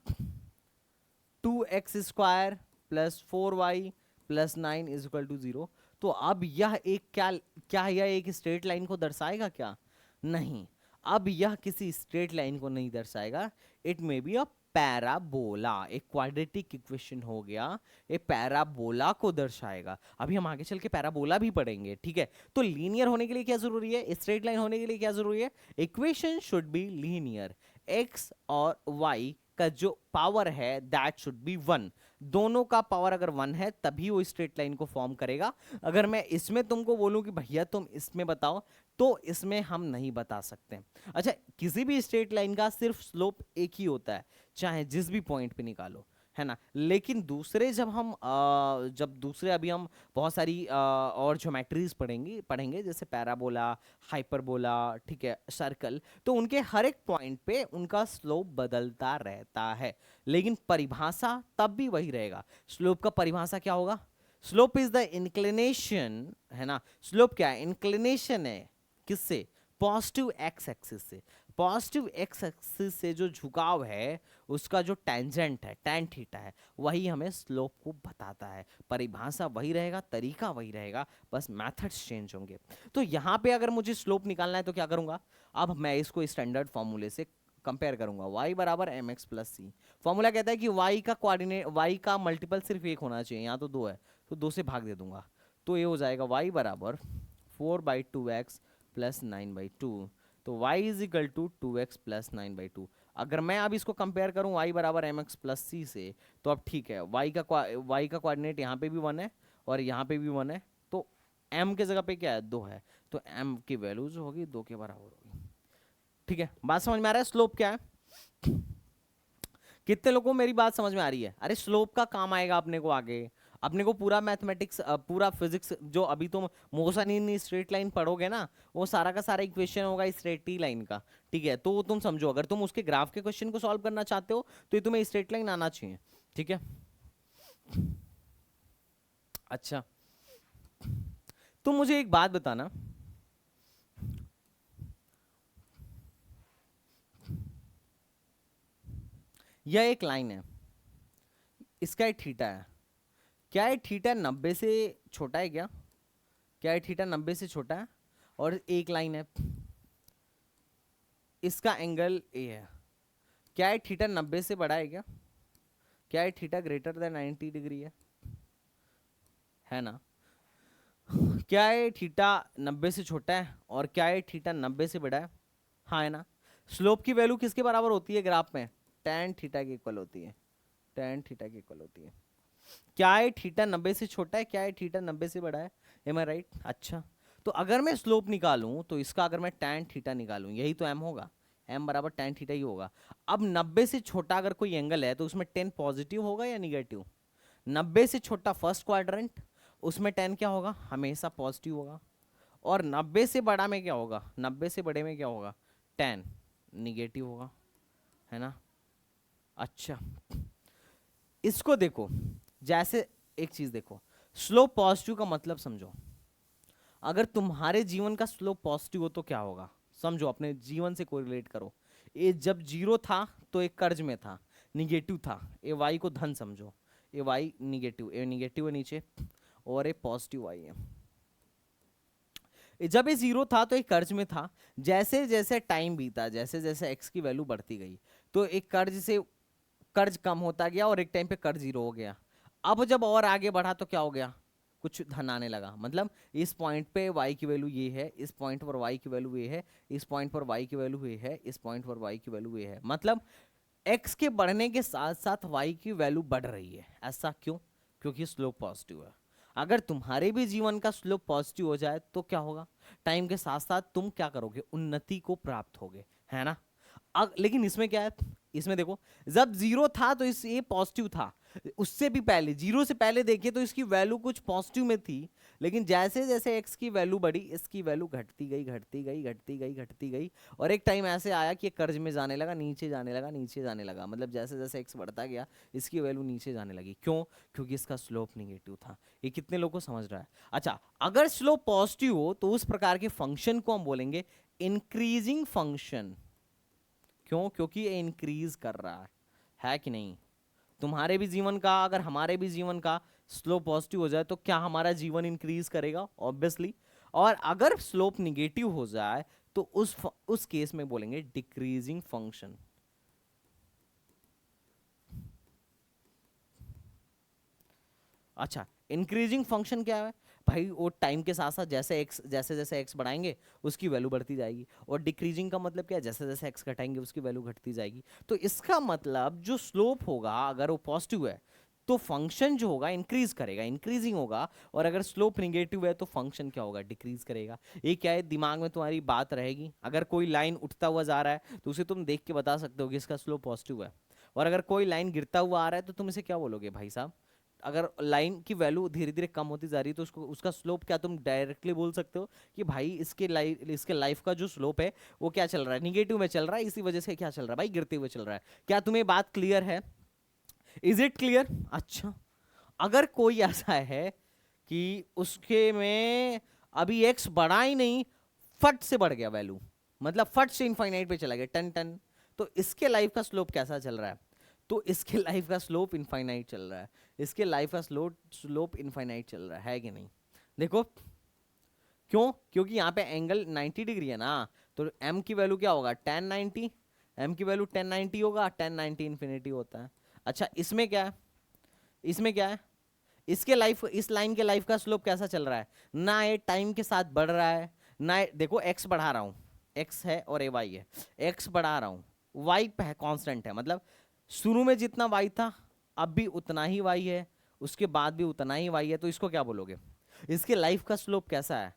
2x square plus 4y plus 9 is equal to 0, तो अब यह एक क्या यह एक स्ट्रेट लाइन को दर्शाएगा? क्या नहीं। अब यह किसी स्ट्रेट लाइन को नहीं दर्शाएगा, it may be a parabola. एक क्वाड्रेटिक इक्वेशन हो गया, ये पैराबोला को दर्शाएगा। अभी हम आगे चल के पैराबोला भी पढ़ेंगे, ठीक है। तो लीनियर होने के लिए क्या जरूरी है? स्ट्रेट लाइन होने के लिए क्या जरूरी है? Equation should be linear. X और वाई का जो पावर है दैट शुड बी 1। दोनों का पावर अगर 1 है तभी वो स्ट्रेट लाइन को फॉर्म करेगा। अगर मैं इसमें तुमको बोलूं कि भैया तुम इसमें बताओ, तो इसमें हम नहीं बता सकते। अच्छा, किसी भी स्ट्रेट लाइन का सिर्फ स्लोप एक ही होता है, चाहे जिस भी पॉइंट पे निकालो, है ना। लेकिन दूसरे जब दूसरे अभी हम बहुत सारी और ज्योमेट्रीज पढ़ेंगे जैसे पैराबोला, हाइपरबोला, ठीक है, सर्कल, तो उनके हर एक पॉइंट पे उनका स्लोप बदलता रहता है, लेकिन परिभाषा तब भी वही रहेगा। स्लोप का परिभाषा क्या होगा? स्लोप इज द इंक्लिनेशन, है ना। स्लोप क्या है? इंक्लिनेशन है, किससे? पॉजिटिव एक्स एक्सिस से। पॉजिटिव एक्स एक्सिस से जो झुकाव है उसका जो टेंजेंट है tan थीटा है वही हमें स्लोप को बताता है। परिभाषा वही रहेगा, तरीका वही रहेगा, बस मेथड्स चेंज होंगे। तो यहाँ पे अगर मुझे स्लोप निकालना है तो क्या करूंगा, अब मैं इसको स्टैंडर्ड फॉर्मूले से कंपेयर करूंगा, y बराबर एम एक्स प्लस सी। फॉर्मूला कहता है कि y का कोऑर्डिनेट, y का मल्टीपल सिर्फ एक होना चाहिए, यहाँ तो दो है तो दो से भाग दे दूंगा, तो ये हो जाएगा y बराबर 4/2x प्लस 9/2। तो y is equal to 2x plus 9/2। अगर मैं अब इसको कंपेयर करूं y बराबर एम एक्स प्लस सी से, तो अब ठीक है, y का कोऑर्डिनेट यहाँ पे भी 1 है और यहाँ पे भी 1 है, तो m के जगह पे क्या है, 2 है, तो m की वैल्यू जो होगी 2 के बराबर होगी। ठीक है, बात समझ में आ रहा है स्लोप क्या है? कितने लोगों को मेरी बात समझ में आ रही है? अरे स्लोप का काम आएगा अपने को आगे, अपने को पूरा मैथमेटिक्स, पूरा फिजिक्स, जो अभी तुम मोशन इन स्ट्रेट लाइन पढ़ोगे ना, वो सारा का सारा इक्वेशन होगा स्ट्रेट लाइन का। ठीक है, तो वो तुम समझो, अगर तुम उसके ग्राफ के क्वेश्चन को सॉल्व करना चाहते हो तो ये तुम्हें स्ट्रेट लाइन आना चाहिए। ठीक है, अच्छा तो मुझे एक बात बताना, यह एक लाइन है, इसका एक थीटा है, क्या ये थीटा 90 से छोटा है क्या? क्या ये थीटा 90 से छोटा है? और एक लाइन है, इसका एंगल ए है, क्या ये थीटा 90 से बड़ा है क्या? क्या ये थीटा ग्रेटर देन 90 डिग्री है ना? क्या ये थीटा 90 से छोटा है और क्या ये थीटा 90 से बड़ा है? हाँ है ना? स्लोप की वैल्यू किसके बराबर होती है ग्राफ में? tan थीटा के इक्वल होती है, tan थीटा के इक्वल होती है। क्या ये थीटा 90 से छोटा है, क्या ये थीटा 90 से बड़ा है? M I right? अच्छा, तो अगर मैं स्लोप निकालूं तो इसका, अगर मैं tan थीटा निकालूं, यही तो m होगा, m बराबर tan थीटा ही होगा। अब 90 से छोटा अगर कोई एंगल है तो उसमें tan पॉजिटिव होगा या निगेटिव? 90 से छोटा फर्स्ट क्वाड्रेंट, उसमें tan क्या होगा? हमेशा पॉजिटिव होगा। और 90 से बड़ा में क्या होगा? 90 से बड़े में क्या होगा? tan निगेटिव होगा, है ना? अच्छा, इसको देखो, जैसे एक चीज देखो, स्लोप पॉजिटिव का मतलब समझो, अगर तुम्हारे जीवन का स्लोप पॉजिटिव हो तो क्या होगा, समझो, अपने जीवन से कोरिलेट करो। ये जब जीरो था तो एक कर्ज में था, निगेटिव था, ए वाई को धन समझो, ए वाई निगेटिव, ए निगेटिव है नीचे और ए पॉजिटिव वाई है। जब ये जीरो था तो एक कर्ज में था, जैसे जैसे टाइम बीता, जैसे जैसे एक्स की वैल्यू बढ़ती गई, तो एक कर्ज से कर्ज कम होता गया और एक टाइम पे कर्ज जीरो हो गया। अब जब और आगे बढ़ा तो क्या हो गया? कुछ धन आने लगा, मतलब इस पॉइंट पे y की वैल्यू ये है, इस पॉइंट पर y की वैल्यू ये है, इस पॉइंट पर y की वैल्यू ये है, इस पॉइंट पर y की वैल्यू ये है, मतलब x के बढ़ने के साथ साथ y की वैल्यू बढ़ रही है। ऐसा क्यों? क्योंकि स्लोप पॉजिटिव है। अगर तुम्हारे भी जीवन का स्लोप पॉजिटिव हो जाए तो क्या होगा? टाइम के साथ साथ तुम क्या करोगे? उन्नति को प्राप्त होगे, है ना? लेकिन इसमें क्या है, इसमें देखो, जब जीरो था तो इस ये पॉजिटिव था, उससे भी पहले, जीरो से पहले देखिए तो इसकी वैल्यू कुछ पॉजिटिव में थी, लेकिन जैसे जैसे एक्स की वैल्यू बढ़ी इसकी वैल्यू घटती गई, घटती गई, घटती गई, घटती गई, और एक टाइम ऐसे आया कि कर्ज में जाने लगा, नीचे जाने लगा, नीचे जाने लगा, मतलब जैसे जैसे एक्स बढ़ता गया इसकी वैल्यू नीचे जाने लगी। क्यों? क्योंकि इसका स्लोप निगेटिव था। ये कितने लोगों को समझ रहा है? अच्छा, अगर स्लोप पॉजिटिव हो तो उस प्रकार के फंक्शन को हम बोलेंगे इंक्रीजिंग फंक्शन। क्यों? क्योंकि ये इंक्रीज कर रहा है कि नहीं? तुम्हारे भी जीवन का, अगर हमारे भी जीवन का स्लोप पॉजिटिव हो जाए तो क्या हमारा जीवन इंक्रीज करेगा? ऑब्वियसली। और अगर स्लोप निगेटिव हो जाए तो उस केस में बोलेंगे डिक्रीजिंग फंक्शन। अच्छा, इंक्रीजिंग फंक्शन क्या है भाई? वो टाइम के साथ साथ जैसे जैसे एक्स बढ़ाएंगे उसकी वैल्यू बढ़ती जाएगी, और डिक्रीजिंग का मतलब क्या है? जैसे जैसे एक्स घटाएंगे उसकी वैल्यू घटती जाएगी। तो इसका मतलब जो स्लोप होगा अगर वो पॉजिटिव है तो फंक्शन जो होगा इंक्रीज करेगा, इंक्रीजिंग होगा, और अगर स्लोप निगेटिव है तो फंक्शन क्या होगा? डिक्रीज करेगा। ये क्या है, दिमाग में तुम्हारी बात रहेगी। अगर कोई लाइन उठता हुआ जा रहा है तो उसे तुम देख के बता सकते हो कि इसका स्लोप पॉजिटिव है, और अगर कोई लाइन गिरता हुआ आ रहा है तो तुम इसे क्या बोलोगे भाई साहब? अगर लाइन की वैल्यू धीरे धीरे कम होती जा रही है तो उसको, उसका स्लोप क्या तुम डायरेक्टली बोल सकते हो कि भाई इसके लाइफ का जो स्लोप है वो क्या चल रहा है? निगेटिव में चल रहा है, इसी वजह से क्या चल रहा है भाई? गिरते हुए चल रहा है। क्या तुम्हें बात क्लियर है? Is it clear? अच्छा, अगर कोई ऐसा है कि उसके में अभी एक्स बढ़ा ही नहीं, फट से बढ़ गया वैल्यू, मतलब फट से इनफाइनाइट पे चला गया टन टन। तो इसके लाइफ का स्लोप कैसा चल रहा है? तो इसके लाइफ का स्लोप इनफाइनाइट चल रहा है, इसके लाइफ का स्लोप इनफाइनाइट चल रहा है कि नहीं? देखो क्यों, क्योंकि यहाँ पे एंगल 90 डिग्री है ना, तो m की वैल्यू क्या होगा, tan 90। m की वैल्यू tan 90 होगा, tan 90 इन्फिनिटी होता है। अच्छा इसमें क्या है, इसमें क्या है, इसके लाइफ, इस लाइन के लाइफ का स्लोप कैसा चल रहा है? ना ये टाइम के साथ बढ़ रहा है, ना देखो x बढ़ा रहा हूँ, x है और ये y है, x बढ़ा रहा हूँ, y कांस्टेंट है, मतलब शुरू में जितना y था अब भी उतना ही y है, उसके बाद भी उतना ही y है, तो इसको क्या बोलोगे? इसके लाइफ का स्लोप कैसा है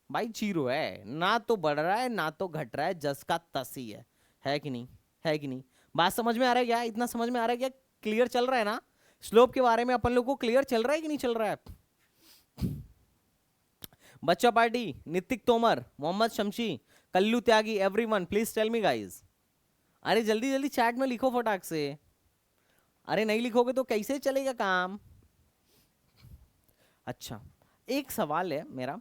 भाई? जीरो है, ना तो बढ़ रहा है ना तो घट रहा है, जस का तस ही है कि नहीं? है कि नहीं? बात समझ में आ रहा है क्या? इतना समझ में आ रहा है क्या? क्लियर चल रहा है ना? स्लोप के बारे में अपन लोग को क्लियर चल रहा है कि नहीं चल रहा है? बच्चा party, Nitik Tomar, Mohammad Shamshi, Kallu Tyagi, everyone please tell me guys. अरे जल्दी जल्दी चैट में लिखो फटाक से, अरे नहीं लिखोगे तो कैसे चलेगा काम? अच्छा एक सवाल है मेरा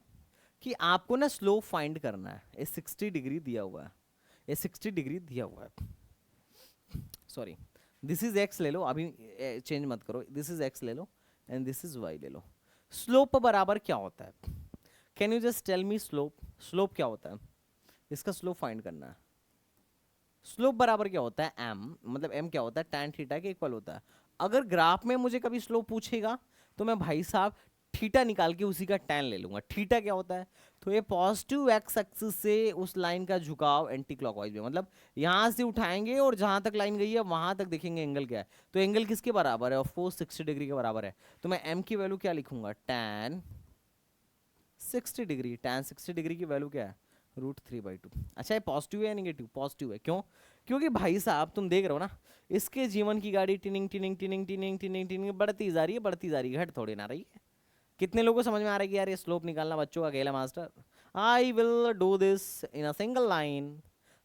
कि आपको ना स्लोप फाइंड करना है, ये 60 डिग्री दिया हुआ है, ये 60 डिग्री दिया हुआ है, सॉरी दिस इज एक्स ले लो, अभी चेंज मत करो, दिस इज एक्स ले लो एंड दिस इज वाई ले लो। स्लोप बराबर क्या होता है? Can you just tell me slope, slope क्या होता है? इसका स्लोप फाइंड करना है। स्लोप बराबर क्या होता है? एम, मतलब एम क्या होता है? टैन थीटा के इक्वल होता है। अगर ग्राफ में मुझे कभी स्लोप पूछेगा तो मैं भाई साहब थीटा निकाल के उसी का टैन ले लूंगा। थीटा क्या होता है? तो ये पॉजिटिव एक्स एक्सिस से उस लाइन का झुकाव एंटी क्लॉकवाइज में, मतलब यहां से उठाएंगे और जहां तक लाइन गई है वहां तक देखेंगे एंगल क्या है। तो एंगल किसके बराबर है? ऑफ कोर्स 60 डिग्री के बराबर है। तो मैं एम की वैल्यू क्या लिखूंगा? Tan 60 degree. टैन 60 डिग्री की वैल्यू क्या है? √3/2। अच्छा ये पॉजिटिव है या निगेटिव? पॉजिटिव है। क्यों? क्योंकि भाई साहब तुम देख रहे हो ना, इसके जीवन की गाड़ी tinning tinning tinning tinning tinning tinning बढ़ती जा रही है, बढ़ती जा रही है, घट थोड़ी ना रही है। कितने लोगों को समझ में आ रहा है कि यार ये स्लोप निकालना बच्चों का खेल है master? I will do this in a single line.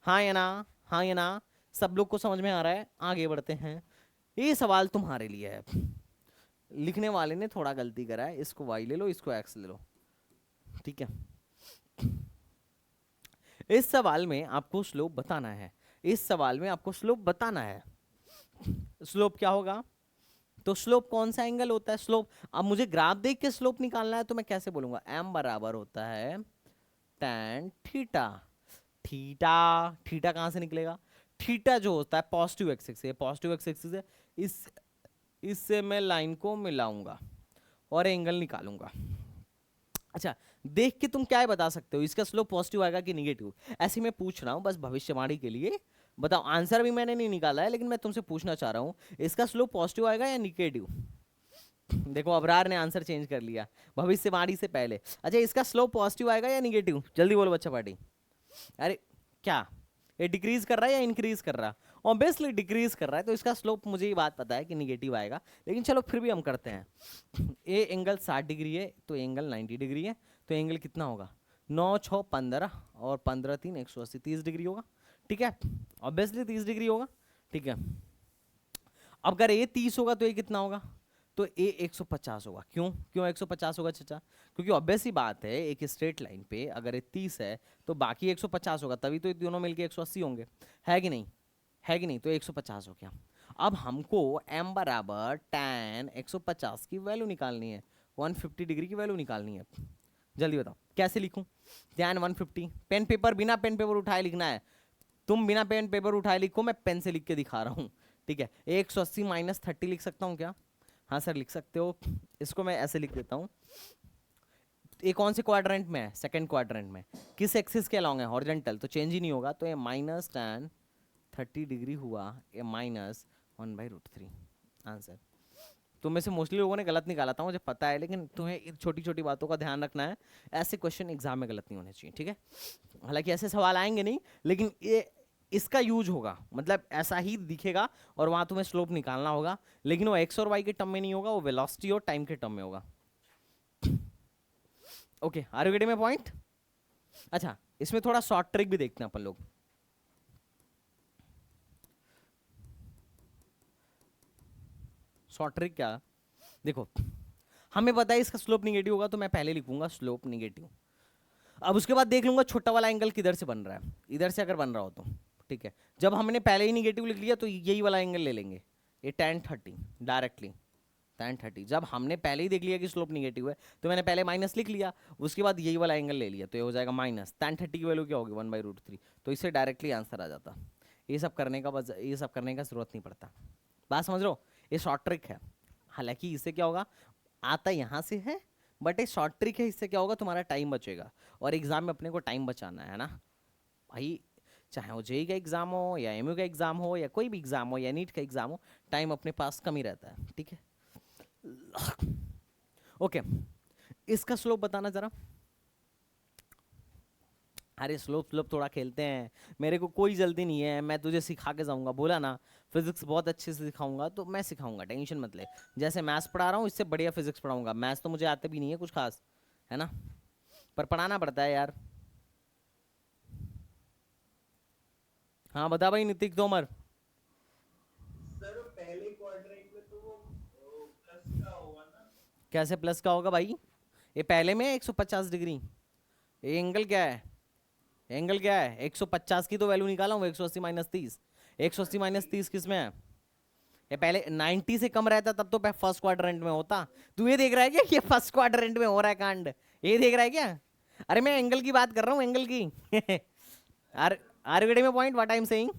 हाँ या ना? हाँ या ना? सब लोग को समझ में आ रहा है? आगे बढ़ते हैं। ये सवाल तुम्हारे लिए है, लिखने वाले ने थोड़ा गलती करा है, इसको वाई ले लो, इसको एक्स ले लो, ठीक है? इस सवाल में आपको स्लोप बताना है, इस सवाल में आपको स्लोप बताना है। स्लोप क्या होगा? तो स्लोप कौन सा एंगल होता है? स्लोप, अब मुझे ग्राफ देख के स्लोप निकालना है तो मैं कैसे बोलूंगा? एम बराबर होता है टैन थीटा। थीटा, थीटा कहां से निकलेगा? थीटा जो होता है पॉजिटिव एक्स एक्सिस है, पॉजिटिव एक्स एक्सिस है, इस इससे मैं लाइन को मिलाऊंगा और एंगल निकालूंगा। अच्छा देख के तुम क्या है बता सकते हो इसका स्लोप पॉजिटिव आएगा कि निगेटिव? ऐसे मैं पूछ रहा हूँ बस भविष्यवाणी के लिए, बताओ। आंसर भी मैंने नहीं निकाला है लेकिन मैं तुमसे पूछना चाह रहा हूँ, इसका स्लोप पॉजिटिव आएगा या निगेटिव? देखो अबरार ने आंसर चेंज कर लिया भविष्यवाणी से पहले। अच्छा इसका स्लोप पॉजिटिव आएगा या निगेटिव? जल्दी बोलो बच्चा पार्टी। अरे क्या ये डिक्रीज कर रहा है या इंक्रीज कर रहा है? ऑब्वियसली डिक्रीज कर रहा है, तो इसका स्लोप मुझे ये बात पता है कि निगेटिव आएगा, लेकिन चलो फिर भी हम करते हैं। ये एंगल 60 डिग्री है तो एंगल 90 डिग्री है, तो एंगल कितना होगा? 9 6 15 और 15 3 180, 30 डिग्री होगा, ठीक है? ऑब्वियसली 30 डिग्री होगा, ठीक है? अब अगर ये 30 होगा तो ये कितना होगा? तो ए 150 होगा। क्यों क्यों 150 होगा चाचा? क्योंकि ऑब्वियस ही बात है एक स्ट्रेट लाइन पे अगर ये 30 है तो बाकी 150 होगा, तभी तो ये दोनों मिलके 180 होंगे, है कि नहीं? है कि नहीं? तो 150 हो गया। अब हमको m बराबर tan 150 की वैल्यू निकालनी है, 150 डिग्री की वैल्यू निकालनी है। जल्दी बताओ कैसे लिखूं? tan 150, पेन पेपर, बिना पेन पेपर उठाए लिखना है। तुम बिना पेन पेपर उठाए लिखो, मैं पेन से लिख के दिखा रहा हूँ, ठीक है? 180 माइनस 30 लिख सकता हूँ क्या? हाँ सर लिख सकते हो। इसको मैं ऐसे लिख देता हूँ, ये कौन से क्वाड्रेंट में है? सेकंड क्वाड्रेंट में। किस एक्सिस के अलॉन्ग है? हॉरिजॉन्टल, तो चेंज ही नहीं होगा, तो ये माइनस tan 30 डिग्री हुआ, ये माइनस 1/√3 आंसर। तुम में से मोस्टली लोगों ने गलत निकाला था मुझे पता है, लेकिन तुम्हें छोटी छोटी बातों का ध्यान रखना है, ऐसे क्वेश्चन एग्जाम में गलत नहीं होने चाहिए, ठीक है? हालांकि ऐसे सवाल आएंगे नहीं, लेकिन ये इसका यूज होगा, मतलब ऐसा ही दिखेगा और वहां तुम्हें स्लोप निकालना होगा, लेकिन वो एक्स और वाई के टर्म में नहीं होगा, वो वेलोसिटी और टाइम के टर्म में होगा। Okay are you getting my point? अच्छा इसमें थोड़ा शॉर्ट ट्रिक भी देखते हैं अपन लोग। शॉर्ट ट्रिक क्या? देखो हमें पता है इसका स्लोप निगेटिव होगा, तो मैं पहले लिखूंगा स्लोप निगेटिव। अब उसके बाद देख लूंगा छोटा वाला एंगल किधर से बन रहा है, इधर से अगर बन रहा हो तो ठीक है। जब हमने पहले ही निगेटिव लिख लिया तो यही वाला एंगल ले लेंगे, ये tan30 डायरेक्टली tan30। जब हमने पहले ही देख लिया कि स्लोप निगेटिव है तो मैंने पहले माइनस लिख लिया, उसके बाद यही वाला एंगल ले लिया तो ये हो जाएगा माइनस tan30 की वैल्यू क्या होगी 1/√3। तो इससे डायरेक्टली आंसर आ जाता। ये सब करने का बस, ये सब करने का जरूरत नहीं पड़ता। बात समझ रहे हो, ये शॉर्ट ट्रिक है। हालांकि इससे क्या होगा, आता यहाँ से है बट ये शॉर्ट ट्रिक है, इससे क्या होगा तुम्हारा टाइम बचेगा। और एग्जाम में अपने को टाइम बचाना है ना भाई, चाहे वो जेई का एग्जाम हो या एमयू का एग्जाम हो या कोई भी एग्जाम हो या नीट का एग्जाम हो, टाइम अपने पास कम ही रहता है, ठीक है। ओके, इसका स्लोप बताना जरा। अरे स्लोप स्लोप थोड़ा खेलते हैं, मेरे को कोई जल्दी नहीं है, मैं तुझे सिखा के जाऊंगा, बोला ना फिजिक्स बहुत अच्छे से सिखाऊंगा तो मैं सिखाऊंगा, टेंशन मत ले। जैसे मैथ्स पढ़ा रहा हूँ इससे बढ़िया फिजिक्स पढ़ाऊंगा। मैथ्स तो मुझे आते भी नहीं है कुछ खास, है ना, पर पढ़ाना पड़ता है यार। हाँ बता भाई नितिक तोमर। सर पहले क्वाड्रेंट में तो वो प्लस का होगा ना। कैसे प्लस का होगा भाई, ये पहले में 150 डिग्री, ये एंगल क्या है, एंगल क्या है 150 की तो वैल्यू निकाला हूँ, 180 माइनस 30, 180 माइनस 30 किस में है, ये पहले 90 से कम रहता तब तो फर्स्ट क्वाड्रेंट में होता। तू ये देख रहा है क्या ये फर्स्ट क्वाड्रेंट में हो रहा है कांड, ये देख रहा है क्या। अरे मैं एंगल की बात कर रहा हूँ, एंगल की। Are you getting my point what I am saying.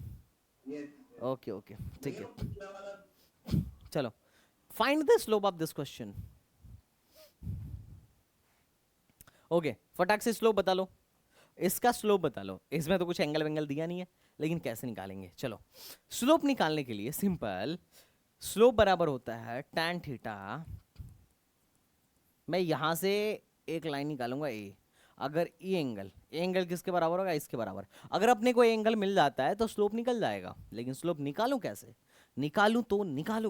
Okay okay ठीक है, चलो find the slope of this question. Okay फटाक से स्लोप बता लो, इसका स्लोप बता लो। इसमें तो कुछ एंगल वेंगल दिया नहीं है, लेकिन कैसे निकालेंगे, चलो। स्लोप निकालने के लिए सिंपल, स्लोप बराबर होता है tan थीटा, मैं यहां से एक लाइन निकालूंगा ए, अगर ये एंगल किसके बराबर होगा, इसके बराबर। अगर अपने को एंगल मिल जाता है तो स्लोप निकल जाएगा, लेकिन स्लोप निकालूं कैसे, निकालू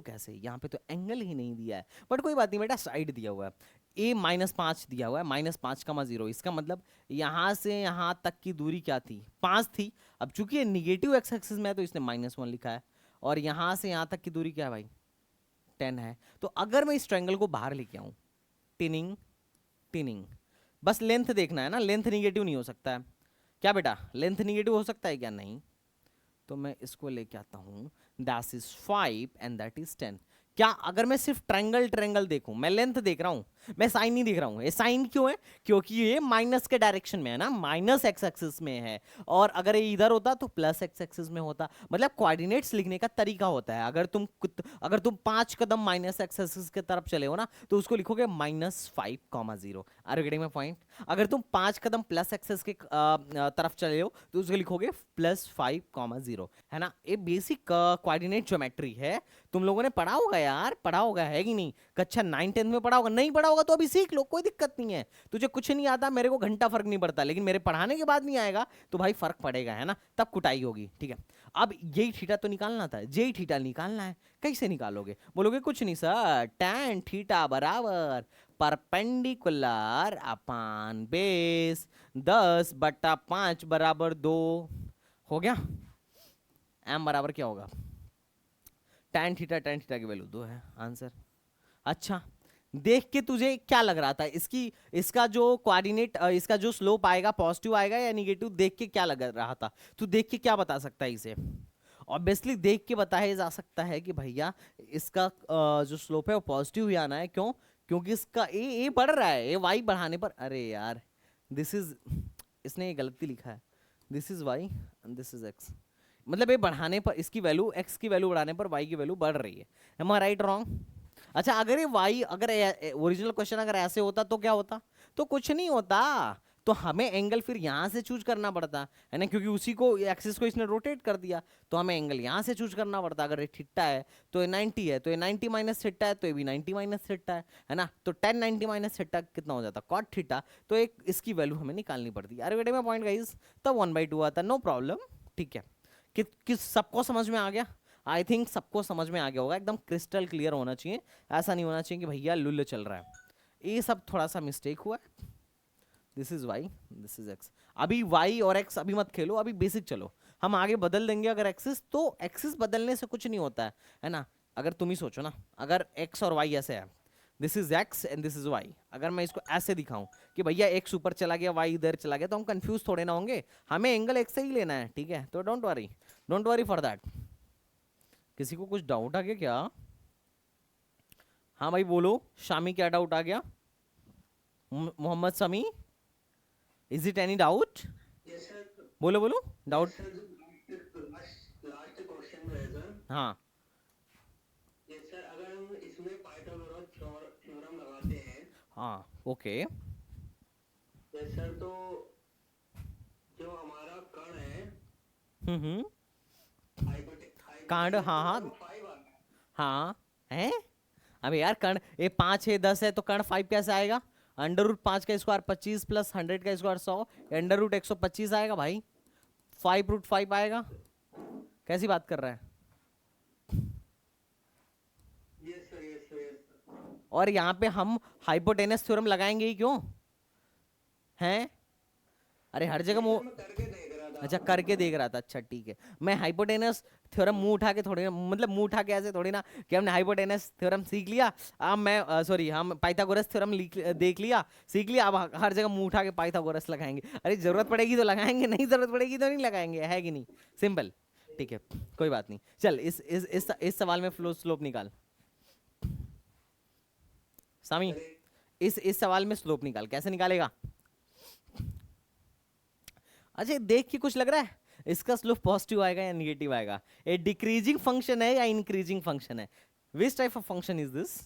कैसे, यहाँ पे तो एंगल ही नहीं दिया है। बट कोई बात नहीं बेटा, साइड दिया हुआ है, ए -5 दिया हुआ है, -5,0, इसका मतलब यहाँ से यहाँ तक की दूरी क्या थी 5 थी। अब चूंकि ये निगेटिव एक्स एक्सिस में है तो इसने -1 लिखा है, और यहाँ से यहाँ तक की दूरी क्या है भाई 10 है। तो अगर मैं इस ट्रायंगल को बाहर लेके आऊँ, टिनिंग टिनिंग, बस लेंथ देखना है ना, लेंथ निगेटिव नहीं हो सकता है क्या बेटा, लेंथ निगेटिव हो सकता है क्या, नहीं। तो मैं इसको लेके आता हूं, that is 5 and that is 10। क्या अगर मैं सिर्फ ट्रायंगल देखूं, मैं लेंथ देख रहा हूं, मैं साइन नहीं देख रहा हूं। ये साइन क्यों है, क्योंकि ये माइनस के डायरेक्शन में है ना, माइनस एक्स एक्सिस में है, और अगर ये इधर होता तो प्लस एक्स एक्सिस में होता। मतलब कोऑर्डिनेट्स लिखने का तरीका होता है, अगर तुम 5 कदम माइनस एक्स एक्सिस की तरफ चले हो ना तो उसको लिखोगे -5,0। Are you getting my point. अगर तुम 5 कदम प्लस एक्सिस के तरफ चले हो तो उसको लिखोगे +5,0, है ना। ये बेसिक कोऑर्डिनेट ज्योमेट्री है, तुम लोगों ने पढ़ा होगा यार, पढ़ा होगा है कि नहीं, कक्षा 9-10 में पढ़ा होगा, नहीं पढ़ा होगा तो अभी सीख लो, कोई दिक्कत नहीं है। तुझे कुछ नहीं आता, मेरे को घंटा फर्क नहीं पड़ता, लेकिन मेरे पढ़ाने के बाद नहीं आएगा तो भाई फर्क पड़ेगा, है ना, तब कुटाई होगी, ठीक है। अब यही थीटा तो निकालना था, जे थीटा निकालना है, कैसे निकालोगे, बोलोगे कुछ नहीं सर, tan थीटा बराबर परपेंडिकुलर अपान बेस 10/5 बराबर 2 हो गया। m बराबर क्या होगा, tan थीटा की वैल्यू 2 है, आंसर। अच्छा देख के तुझे क्या लग रहा था, इसका जो कोऑर्डिनेट, इसका जो स्लोप आएगा पॉजिटिव आएगा या निगेटिव, देख के क्या लग रहा था, तू देख के क्या बता सकता है इसे। ऑब्वियसली देख के बताया जा सकता है कि भैया इसका जो स्लोप है वो पॉजिटिव ही आना है, क्यों, क्योंकि इसका ए बढ़ रहा है, ए वाई बढ़ाने पर, अरे यार दिस इज, इसने ये गलती लिखा है, this is Y and this is X, मतलब ये बढ़ाने पर, इसकी वैल्यू एक्स की वैल्यू बढ़ाने पर वाई की वैल्यू बढ़ रही है। M I right wrong. अच्छा अगर ये वाई, अगर ओरिजिनल क्वेश्चन अगर ऐसे होता तो क्या होता, तो कुछ नहीं होता, तो हमें एंगल फिर यहाँ से चूज करना पड़ता है ना, क्योंकि उसी को एक्सिस को इसने रोटेट कर दिया, तो हमें एंगल यहाँ से चूज करना पड़ता। अगर ये थीटा है तो ये 90 है, तो ये 90 माइनस थीटा है, तो ये भी 90 माइनस थीटा है ना, तो tan 90 माइनस थीटा कितना हो जाता, cot थीटा, तो एक इसकी वैल्यू हमें निकालनी पड़ती है। अरे बेटे में पॉइंट गाइस, तब 1/2 आता, नो प्रॉब्लम, ठीक है। किस सबको समझ में आ गया, आई थिंक सबको समझ में आ गया होगा, एकदम क्रिस्टल क्लियर होना चाहिए, ऐसा नहीं होना चाहिए कि भैया लुल्ल चल रहा है। ये सब थोड़ा सा मिस्टेक हुआ है, this is why this is x. अभी वाई और एक्स अभी मत खेलो, अभी बेसिक चलो, हम आगे बदल देंगे अगर एक्सिस, तो एक्सिस बदलने से कुछ नहीं होता है ना। अगर तुम ही सोचो ना, अगर एक्स और वाई ऐसे है this is X and this is Y. अगर मैं इसको ऐसे दिखाऊं कि भैया एक्स ऊपर चला गया वाई इधर चला गया, तो हम कंफ्यूज थोड़े ना होंगे, हमें एंगल एक्स से ही लेना है, ठीक है। तो डोंट वरी फॉर दैट। किसी को कुछ डाउट आ गया क्या? हाँ भाई बोलो, शामी क्या डाउट आ गया? मोहम्मद समी, is it any doubt? Yes sir. बोलो बोलो डाउट। सर जो लास्ट क्वेश्चन जो है सर, हाँ यस सर, अगर हम इसमें पाइथागोरस थ्योरम लगाते हैं, हाँ ओके। यस सर, तो जो हमारा कण है हम्म। कांड, हाइपोटेनस, हाँ तो हाँ कण 5 आता है। हाँ है। अबे यार कर्ण, ये 5 6 10 है तो कर्ण 5 कैसे आएगा? √5 का स्क्वायर 25 प्लस 100 का स्क्वायर 100, √125 आएगा भाई, 5√5 आएगा। कैसी बात कर रहा है? Yes sir, yes sir, yes sir. और यहाँ पे हम हाइपोटेनस थ्योरम लगाएंगे ही क्यों हैं? अरे हर जगह नहीं मुंह, सर, मैं करके देख रहा था। अच्छा करके देख रहा था, अच्छा ठीक है। मैं हाइपोटेनस थ्योरम मुंह उठा के थोड़ी ना, मतलब मुंह उठा के ऐसे थोड़ी ना कि हमने हाइपोटेनस थ्योरम सीख लिया, अब मैं सॉरी हम पाइथागोरस थ्योरम देख लिया सीख लिया, अब हर जगह मुंह उठा के पाइथागोरस लगाएंगे। अरे जरूरत पड़ेगी तो लगाएंगे, नहीं जरूरत पड़ेगी तो नहीं लगाएंगे, है कि नहीं? सिंपल, ठीक है, कोई बात नहीं। चल इस सवाल में फ्लो स्लोप निकाल सामी। इस सवाल में स्लोप निकाल, कैसे निकालेगा? अच्छा देख के कुछ लग रहा है इसका स्लोप पॉजिटिव आएगा या निगेटिव आएगा? ये डिक्रीजिंग फंक्शन है या इंक्रीजिंग फंक्शन है? Which type of function is this?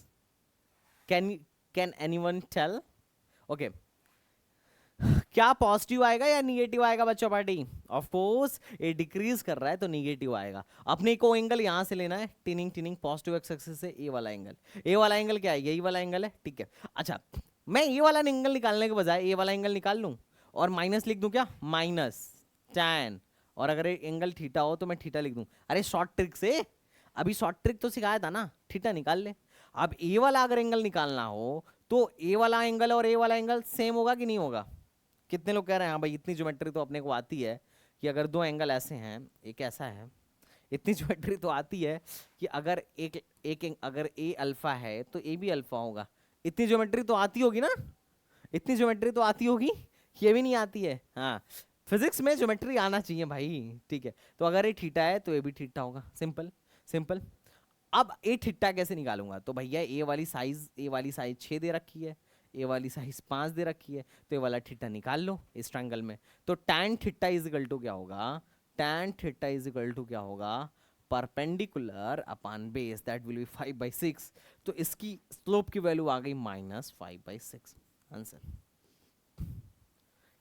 Can anyone tell? Okay, क्या पॉजिटिव आएगा या निगेटिव आएगा बच्चों पार्टी? ऑफ कोर्स ये डिक्रीज कर रहा है तो निगेटिव आएगा। अपने को एंगल यहां से लेना है, tinning tinning positive x axis से, ए वाला एंगल। ए वाला एंगल क्या है? यही वाला एंगल है, ठीक है। अच्छा मैं ये वाला एंगल निकालने के बजाय ए वाला एंगल निकाल लूं और माइनस लिख दूं क्या? Minus tan। और अगर एंगल थीटा हो तो मैं थीटा लिख दूं। अरे शॉर्ट ट्रिक से, अभी शॉर्ट ट्रिक तो सिखाया था ना, थीटा निकाल ले। अब ए वाला अगर एंगल निकालना हो तो ए वाला एंगल और ए वाला एंगल सेम होगा कि नहीं होगा? कितने लोग कह रहे हैं हाँ भाई इतनी ज्योमेट्री तो अपने को आती है कि अगर दो एंगल ऐसे हैं, एक ऐसा है, इतनी ज्योमेट्री तो आती है कि अगर अगर ए अल्फा है तो ए भी अल्फा होगा। इतनी ज्योमेट्री तो आती होगी ना? इतनी ज्योमेट्री तो आती होगी, ये भी नहीं आती है? हाँ, फिजिक्स में ज्योमेट्री आना चाहिए भाई, ठीक है। तो अगर ये थीटा है तो ये भी थीटा होगा, सिंपल सिंपल। अब ए थीटा कैसे निकालूंगा? तो भैया ए वाली साइज 6 दे रखी है, ए वाली साइज 5 दे रखी है, तो ये वाला थीटा निकाल लो इस ट्रायंगल में। तो tan theta is equal to क्या होगा? tan theta is equal to क्या होगा? Perpendicular upon base, that will be 5/6। तो इसकी स्लोप की वैल्यू आ गई -5/6। आंसर।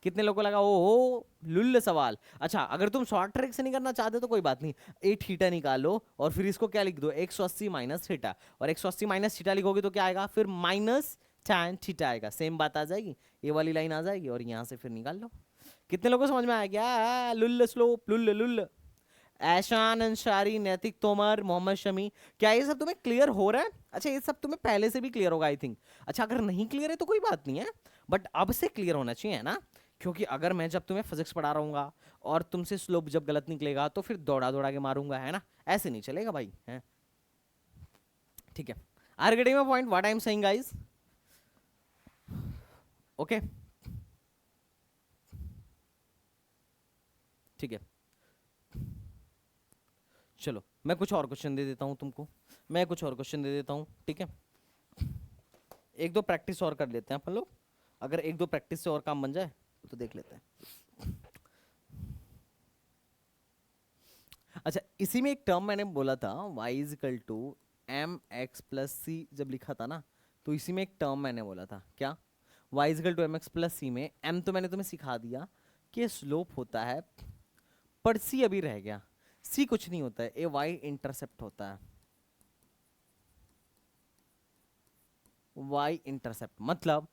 कितने लोगों को लगा ओ हो लुल्ल सवाल? अच्छा अगर तुम शॉर्ट ट्रिक से नहीं करना चाहते तो कोई बात नहीं, ए थीटा निकालो और फिर इसको क्या लिख दो? 180 माइनस थीटा। और 180 माइनस थीटा लिखोगे तो क्या आएगा? फिर माइनस tan थीटा आएगा, सेम बात आ जाएगी, ये वाली लाइन आ जाएगी और यहाँ से फिर निकाल लो। कितने लोगों को समझ में आया क्या? लुल्ल स्लोप, लुल्ल लुल्ल। ऐशान अंसारी, नैतिक तोमर, मोहम्मद शमी, क्या ये सब तुम्हें क्लियर हो रहा है? अच्छा ये सब तुम्हें पहले से भी क्लियर होगा आई थिंक। अच्छा अगर नहीं क्लियर है तो कोई बात नहीं है, बट अब से क्लियर होना चाहिए ना, क्योंकि अगर मैं जब तुम्हें फिजिक्स पढ़ा रहूंगा और तुमसे स्लोप जब गलत निकलेगा तो फिर दौड़ा दौड़ा के मारूंगा, है ना? ऐसे नहीं चलेगा भाई, है ठीक है। Are getting my point what I am saying guys? Okay ठीक है, चलो मैं कुछ और क्वेश्चन दे देता हूँ तुमको, मैं कुछ और क्वेश्चन दे देता हूँ, ठीक है। एक दो प्रैक्टिस और कर लेते हैं अपन लोग, अगर एक दो प्रैक्टिस से और काम बन जाए तो देख लेते हैं। अच्छा इसी में एक टर्म मैंने बोला था y is equal to mx plus C, जब लिखा था ना तो इसी में एक टर्म मैंने बोला था क्या? y is equal to mx plus C में m तो मैंने तुम्हें सिखा दिया कि स्लोप होता है, पर c अभी रह गया। c कुछ नहीं होता है, ये y इंटरसेप्ट होता है। y इंटरसेप्ट मतलब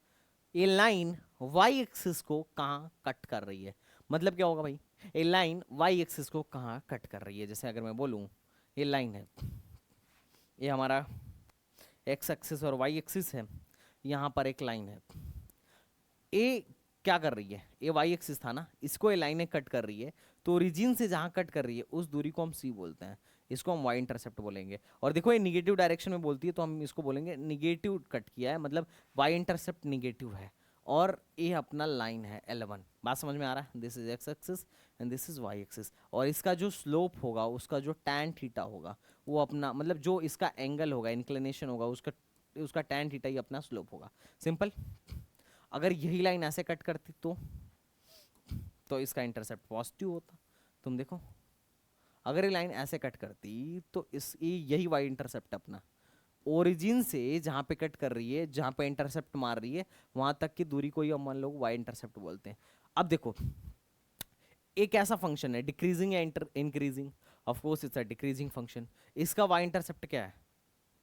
ये लाइन y एक्सिस को कहाँ कट कर रही है? मतलब क्या होगा भाई? ये लाइन y एक्सिस को कहाँ कट कर रही है? जैसे अगर मैं बोलूँ ये लाइन है, ये हमारा x एक्सिस और y एक्सिस है, यहाँ पर एक लाइन है, ए क्या कर रही है? ये y एक्सिस था ना, इसको ये लाइनें कट कर रही है, तो ओरिजिन से जहाँ कट कर रही है उस दूरी को हम c बोलते हैं। इसको हम वाई इंटरसेप्ट बोलेंगे। और देखो ये निगेटिव डायरेक्शन में बोलती है तो हम इसको बोलेंगे निगेटिव कट किया है, मतलब वाई इंटरसेप्ट निगेटिव है। और ये अपना लाइन है L1। बात समझ में आ रहा है? This is X axis and this is Y axis. और इसका जो स्लोप होगा, उसका जो टैन थीटा होगा, वो अपना मतलब जो इसका एंगल होगा, इंक्लिनेशन होगा, उसका उसका टैन थीटा ही अपना स्लोप होगा। सिंपल। अगर यही लाइन ऐसे कट करती तो इसका इंटरसेप्ट पॉजिटिव होता। तुम देखो, अगर ये लाइन ऐसे कट करती तो यही वाई इंटरसेप्ट अपना ओरिजिन से जहां पे कट कर रही है, जहां पे इंटरसेप्ट मार रही है, वहां तक की दूरी को ही हम लोग वाई इंटरसेप्ट बोलते हैं। अब देखो, एक ऐसा फंक्शन है डिक्रीजिंग या increasing, of course it's a decreasing function. इसका वाई इंटरसेप्ट क्या है?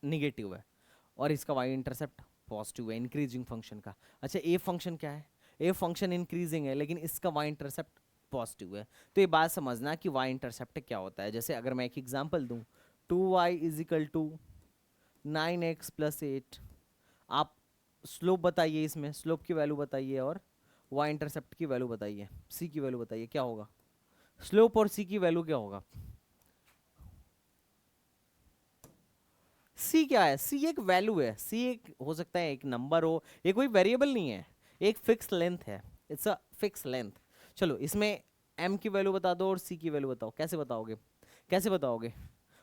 निगेटिव है। और इसका वाई इंटरसेप्ट पॉजिटिव है इंक्रीजिंग फंक्शन का। अच्छा, ए फंक्शन क्या है? ए फंक्शन इंक्रीजिंग है, लेकिन इसका वाई इंटरसेप्ट पॉजिटिव है। तो ये बात समझना कि वाई इंटरसेप्ट क्या होता है। जैसे अगर मैं एक एग्जांपल दूं, 2y is equal to 9x plus 8। आप स्लोप बताइए, इसमें स्लोप की वैल्यू बताइए और वाई इंटरसेप्ट की वैल्यू बताइए, सी की वैल्यू बताइए, क्या होगा? स्लोप और सी की वैल्यू क्या होगा? सी क्या है? सी एक वैल्यू है। सी एक हो सकता है एक नंबर हो, ये कोई वेरिएबल नहीं है, एक फिक्स लेंथ है। It's a fix length. चलो इसमें एम की वैल्यू बता दो और सी की वैल्यू बताओ। कैसे बताओगे? कैसे बताओगे?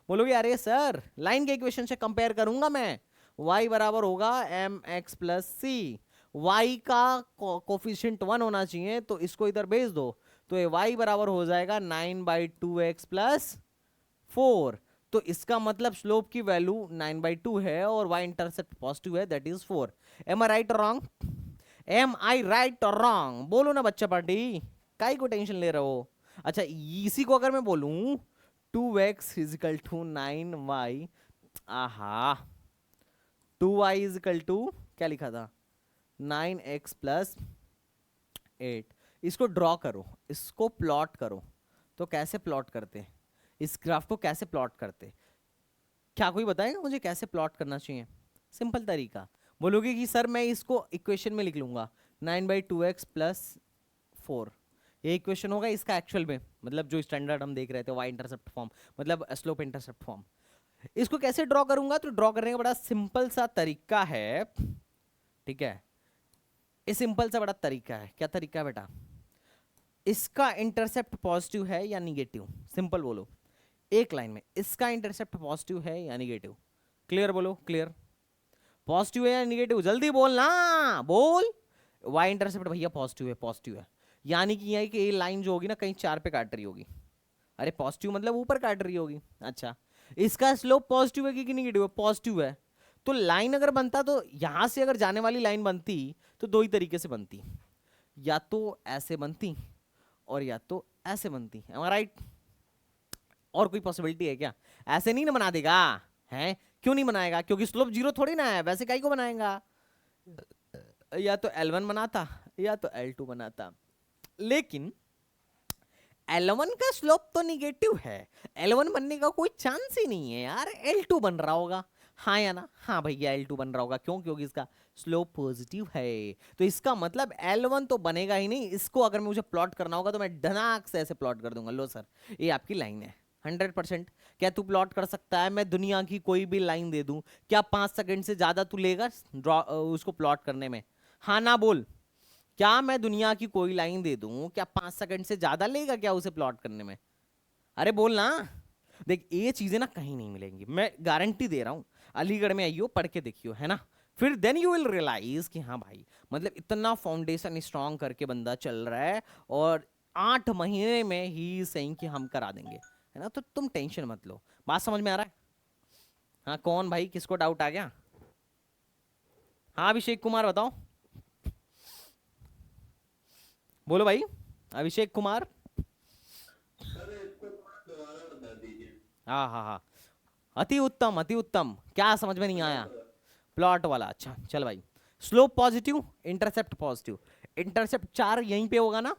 बोलोगे अरे सर लाइन के इक्वेशन से कंपेयर करूंगा मैं, y बराबर होगा एम एक्स प्लस सी। वाई का कोफिशिएंट 1 होना चाहिए, तो इसको इधर भेज दो, तो ये y बराबर हो जाएगा 9/2x प्लस 4। तो इसका मतलब स्लोप की वैल्यू 9/2 है और y इंटरसेप्ट पॉजिटिव है, that is 4। Am I right और रॉन्ग? एम आई राइट और रॉन्ग? बोलो ना बच्चा पार्टी, काई को टेंशन ले रहे हो? अच्छा, इसी को अगर मैं बोलूं 2x इजिकल टू 9y, आहा, 2y इजिकल टू क्या लिखा था? 9x plus 8। इसको ड्रॉ करो, इसको प्लॉट करो। तो कैसे प्लॉट करते? इस ग्राफ को कैसे प्लॉट करते? क्या कोई बताएगा मुझे कैसे प्लॉट करना चाहिए? सिंपल तरीका। बोलोगे कि सर मैं इसको इक्वेशन में लिख लूंगा 9/2x प्लस 4। ये इक्वेशन होगा इसका एक्चुअल में, मतलब जो स्टैंडर्ड हम देख रहे थे वाई इंटरसेप्ट फॉर्म, मतलब स्लोप इंटरसेप्ट फॉर्म। इसको कैसे ड्रॉ करूंगा? तो ड्रॉ करने का बड़ा सिंपल सा तरीका है, ठीक है? ये सिंपल सा बड़ा तरीका है। क्या तरीका है बेटा? इसका इंटरसेप्ट पॉजिटिव है या निगेटिव? सिंपल बोलो, एक लाइन में इसका इंटरसेप्ट पॉजिटिव है या निगेटिव? क्लियर बोलो, क्लियर। पॉजिटिव है या निगेटिव? जल्दी बोलना, बोल। वाई इंटरसेप्ट भैया पॉजिटिव है, पॉजिटिव है। यानी कि यह कि ये लाइन जो होगी ना कहीं 4 पे काट रही होगी। अरे पॉजिटिव मतलब ऊपर काट रही होगी। अच्छा, इसका स्लोप पॉजिटिव है कि निगेटिव है? पॉजिटिव है। तो लाइन अगर बनता, तो यहां से अगर जाने वाली लाइन बनती तो दो ही तरीके से बनती, या तो ऐसे बनती और या तो ऐसे बनती। am I right? और कोई पॉसिबिलिटी है क्या? ऐसे नहीं ना बना देगा है? क्यों नहीं बनाएगा? क्योंकि स्लोप जीरो थोड़ी ना है, वैसे काई को बनाएगा? या तो L1 बनाता या तो L2 बनाता। लेकिन L1 का स्लोप तो निगेटिव है, L1 बनने का कोई चांस ही नहीं है यार। L2 बन रहा होगा, हाँ या ना? हाँ भैया L2 बन रहा होगा। क्यों? क्योंकि इसका स्लोप पॉजिटिव है। तो इसका मतलब L1 तो बनेगा ही नहीं। इसको अगर मुझे प्लॉट करना होगा तो मैं धनाक से ऐसे प्लॉट कर दूंगा। लो सर, ये आपकी लाइन है 100%। क्या तू प्लॉट कर सकता है? मैं दुनिया की कोई भी लाइन दे दूं, क्या 5 सेकंड से ज्यादा तू लेगा ड्रॉ उसको प्लॉट करने में? हाँ ना बोल। क्या मैं दुनिया की कोई लाइन दे दूं, क्या 5 सेकंड से ज्यादा लेगा क्या उसे प्लॉट करने में? अरे बोल ना। देख, ये चीजें ना कहीं नहीं मिलेंगी, मैं गारंटी दे रहा हूं। अलीगढ़ में आइयो, पढ़ के देखियो, है ना? फिर देन यू विल रियलाइज कि हाँ भाई, मतलब इतना फाउंडेशन स्ट्रांग करके बंदा चल रहा है और 8 महीने में ही सही कि हम करा देंगे, है ना? तो तुम टेंशन मत लो। बात समझ में आ रहा है? हाँ, कौन भाई, किसको डाउट आ गया? हाँ अभिषेक कुमार बताओ, बोलो भाई। अभिषेक कुमार। सर इसको थोड़ा दोबारा बता दीजिए। हाँ हाँ हाँ, अति उत्तम, अति उत्तम। क्या समझ में नहीं आया? प्लॉट वाला। अच्छा चल भाई, slope positive, intercept positive. Intercept 4 यहीं पे होगा ना?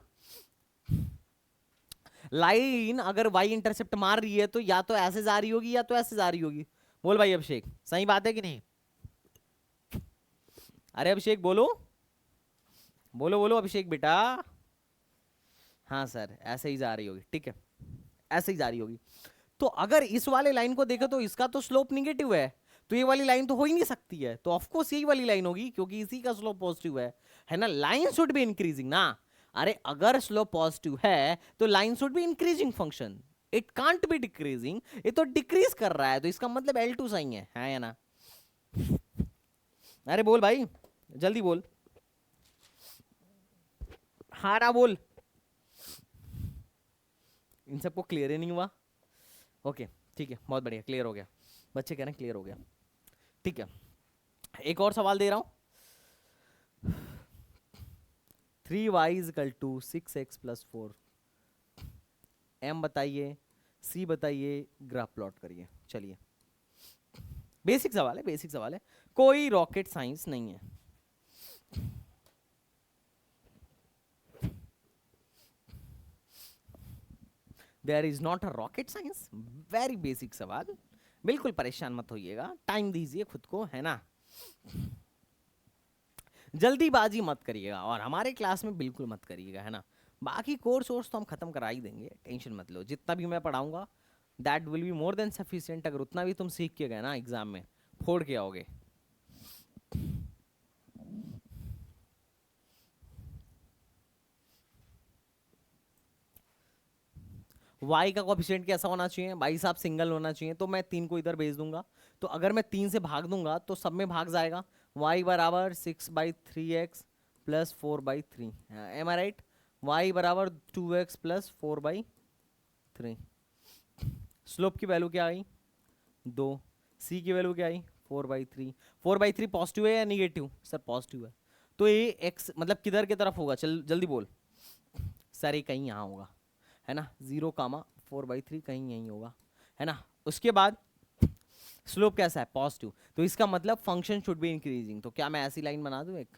लाइन अगर वाई इंटरसेप्ट मार रही है तो या तो ऐसे जा रही होगी या तो ऐसे जा रही होगी। बोल भाई अभिषेक, सही बात है कि नहीं? अरे अभिषेक बोलो, बोलो बोलो अभिषेक बेटा। हाँ सर, ऐसे ही जा रही होगी, ठीक है, ऐसे ही जा रही होगी। तो अगर इस वाले लाइन को देखे तो इसका तो स्लोप निगेटिव है, तो ये वाली लाइन तो हो ही नहीं सकती है, तो ऑफ कोर्स यही वाली लाइन होगी क्योंकि इसी का स्लोप पॉजिटिव है ना। लाइन शुड बी इंक्रीजिंग ना। अरे अगर स्लोप पॉजिटिव है तो line should be increasing function, it can't be decreasing. ये तो डिक्रीज कर रहा है, तो इसका मतलब L2 सही है या ना। अरे बोल भाई, जल्दी बोल, हाँ ना बोल। इन सबको क्लियर ही नहीं हुआ। ओके ठीक है, बहुत बढ़िया, क्लियर हो गया। बच्चे कह रहे हैं क्लियर हो गया, ठीक है। एक और सवाल दे रहा हूं। 3y is equal to 6x+4, m बताइए, c बताइए, ग्राफ प्लॉट करिए। चलिए, बेसिक सवाल है, बेसिक सवाल है, कोई रॉकेट साइंस नहीं है। There is not a rocket science, very basic सवाल, बिल्कुल परेशान मत होइएगा, टाइम दीजिए खुद को, है ना। जल्दीबाजी मत करिएगा और हमारे क्लास में बिल्कुल मत करिएगा, है ना। बाकी कोर्स वोर्स तो हम खत्म करा ही देंगे, टेंशन मत लो। जितना भी मैं पढ़ाऊंगा that will be more than sufficient. अगर उतना भी तुम सीख के गए ना, एग्जाम में फोड़ के आओगे। y का कोफिशिएंट कैसा होना चाहिए भाई साहब, सिंगल होना चाहिए, तो मैं 3 को इधर भेज दूंगा। तो अगर मैं 3 से भाग दूंगा तो सब में भाग जाएगा। y बराबर 6/3x plus 4/3, M I right. y बराबर 2x प्लस 4/3। स्लोप की वैल्यू क्या आई 2, c की वैल्यू क्या आई 4/3। 4/3 पॉजिटिव है या निगेटिव, सर पॉजिटिव है। तो ये x मतलब किधर की तरफ होगा, चल जल्दी बोल। सर ये कहीं यहाँ होगा, है ना, 0, 4/3 कहीं यहीं होगा, है ना। उसके बाद स्लोप कैसा है, पॉजिटिव, तो इसका मतलब फंक्शन शुड बी इंक्रीजिंग। तो क्या मैं ऐसी लाइन बना दूं, एक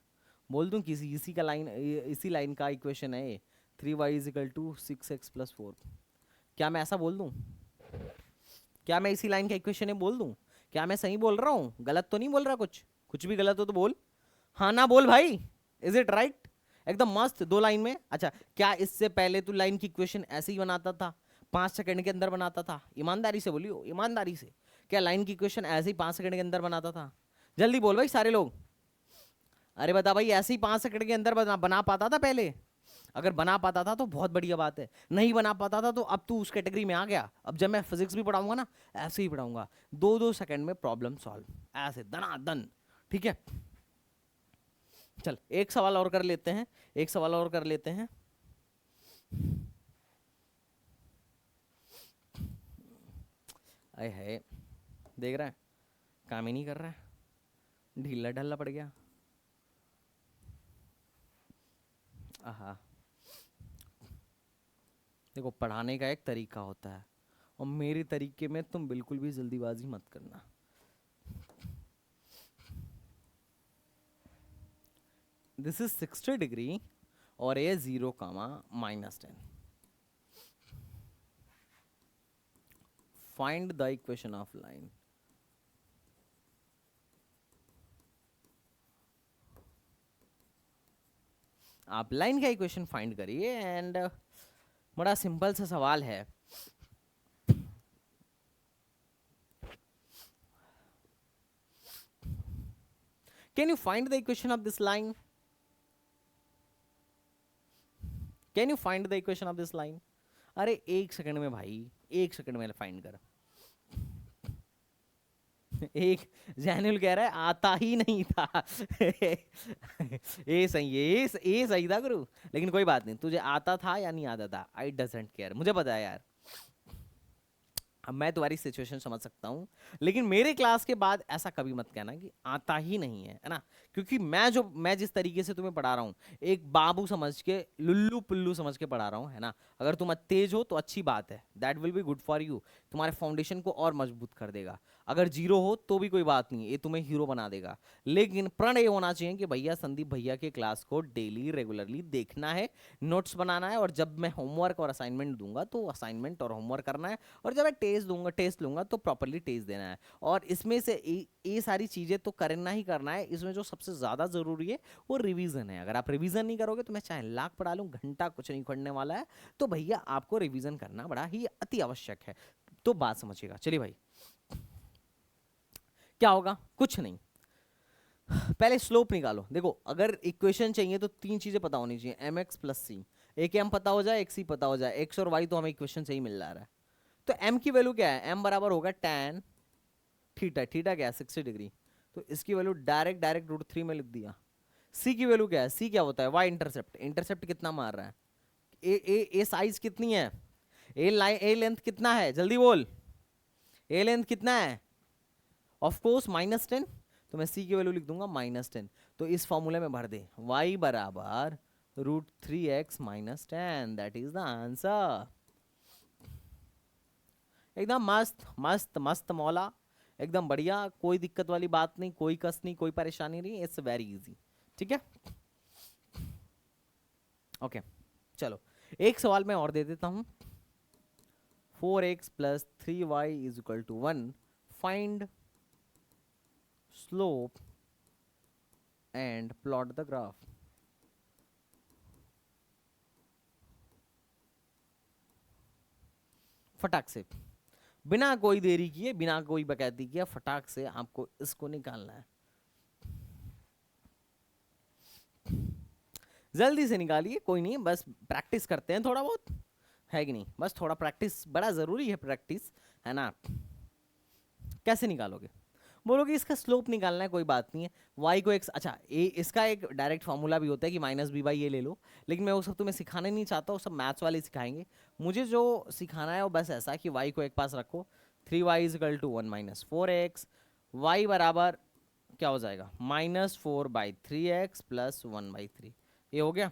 बोल दूं किसी इसी का लाइन, इसी लाइन का इक्वेशन है ये, 3y इजिकल टू 6x+4। क्या मैं ऐसा बोल दूं, क्या मैं इसी लाइन का इक्वेशन है बोल दूं? क्या मैं सही बोल रहा हूँ, गलत तो नहीं बोल रहा, कुछ कुछ भी गलत हो तो बोल, हाँ ना बोल भाई। इज इट राइट, एकदम मस्त 2 लाइन में। अच्छा, क्या इससे पहले तू लाइन की इक्वेशन ऐसे ही बनाता था, 5 सेकंड के अंदर बनाता था? ईमानदारी से बोलियो, ईमानदारी से, क्या लाइन की इक्वेशन ऐसे ही 5 सेकंड के अंदर बनाता था? जल्दी बोल भाई सारे लोग। अरे बता भाई, ऐसे ही 5 सेकंड के अंदर बना पाता था पहले? अगर बना पाता था तो बहुत बढ़िया बात है, नहीं बना पाता था तो अब तू उस कैटेगरी में आ गया। अब जब मैं फिजिक्स भी पढ़ाऊंगा ना, ऐसे ही पढ़ाऊंगा, 2-2 सेकंड में प्रॉब्लम सॉल्व, ऐसे दनादन, ठीक है। चल एक सवाल और कर लेते हैं, एक सवाल और कर लेते हैं। अरे है, देख रहा है काम ही नहीं कर रहा है, ढीला ढाला पड़ गया। आहा, देखो पढ़ाने का एक तरीका होता है और मेरे तरीके में तुम बिल्कुल भी जल्दीबाजी मत करना। दिस इज 60 डिग्री और ये 0, -10। Find the equation of line. आप लाइन का इक्वेशन फाइंड करिए एंड बड़ा सिंपल सा सवाल है। Can you find the equation of this line? Can you find the equation of this line? अरे 1 सेकंड में भाई, 1 सेकंड में फाइंड कर। एक जैनुल कह रहा है आता ही नहीं था। ये सही है, ये सही था गुरु, लेकिन कोई बात नहीं, तुझे आता था या नहीं आता था, आई डजंट केयर, मुझे पता है यार। अब मैं तुम्हारी सिचुएशन समझ सकता हूँ, लेकिन मेरे क्लास के बाद ऐसा कभी मत कहना कि आता ही नहीं है ना। क्योंकि मैं जिस तरीके से तुम्हें पढ़ा रहा हूँ, एक बाबू समझ के, लुल्लू पुल्लू समझ के पढ़ा रहा हूँ, है ना। अगर तुम तेज हो तो अच्छी बात है, that will be good for you, तुम्हारे फाउंडेशन को और मजबूत कर देगा। अगर 0 हो तो भी कोई बात नहीं, ये तुम्हें हीरो बना देगा। लेकिन प्रण ये होना चाहिए कि भैया संदीप भैया के क्लास को डेली रेगुलरली देखना है, नोट्स बनाना है, और जब मैं होमवर्क और असाइनमेंट दूंगा तो असाइनमेंट और होमवर्क करना है, और जब मैं टेस्ट लूंगा तो प्रॉपरली टेस्ट देना है। और इसमें से ये सारी चीजें तो करना ही करना है। इसमें जो सबसे ज्यादा जरूरी है वो रिवीजन है। अगर आप रिवीजन नहीं करोगे तो मैं चाहे लाख पढ़ा लूं, घंटा कुछ नहीं पढ़ने वाला है। तो भैया आपको रिवीजन करना बड़ा ही अति आवश्यक है। तो बात समझिएगा। चलिए भाई, क्या होगा? कुछ नहीं, पहले स्लोप निकालो। देखो अगर इक्वेशन चाहिए तो तीन चीजें पता होनी चाहिए, एम एक्स प्लस सी। एक एम पता हो जाए, एक सी पता हो जाए, एक्स और वाई तो हमें इक्वेशन से ही मिल जा रहा है। तो एम की वैल्यू क्या है? एम बराबर होगा tan थीटा। थीटा क्या है? 60 डिग्री। तो इसकी वैल्यू डायरेक्ट √3 में लिख दिया। सी की वैल्यू क्या है? सी क्या होता है? Y intercept. इंटरसेप्ट कितना मार रहा है? ए साइज कितनी है? ए लेंथ कितना है? जल्दी बोल, ए लेंथ कितना है? Of course -10। तो मैं सी की वैल्यू लिख दूंगा -10। तो इस फॉर्मूले में भर दे, y बराबर √3x - 10, that is the answer. एकदम मस्त मस्त मस्त मौला, एकदम बढ़िया, कोई दिक्कत वाली बात नहीं, कोई कस नहीं, कोई परेशानी नहीं, इट्स वेरी इजी। ठीक है, ओके चलो एक सवाल मैं और दे देता हूं। 4x + 3y = 1, find slope and plot the graph। फटाक से, बिना कोई देरी किए, बिना कोई बकैती किए, फटाक से आपको इसको निकालना है। जल्दी से निकालिए, कोई नहीं, बस प्रैक्टिस करते हैं थोड़ा बहुत, है कि नहीं? बस थोड़ा प्रैक्टिस, बड़ा जरूरी है प्रैक्टिस, है ना? कैसे निकालोगे? बोलोगे इसका स्लोप निकालना है, कोई बात नहीं है। y को x, अच्छा इसका एक डायरेक्ट फॉर्मूला भी होता है कि -b/, ये ले लो, लेकिन मैं वो सब तुम्हें सिखाना नहीं चाहता, वो सब मैथ्स वाले सिखाएंगे। मुझे जो सिखाना है वो बस ऐसा कि y को एक पास रखो, 3y = 1 - 4x, y बराबर क्या हो जाएगा? -4/3x + 1/3। ये हो गया,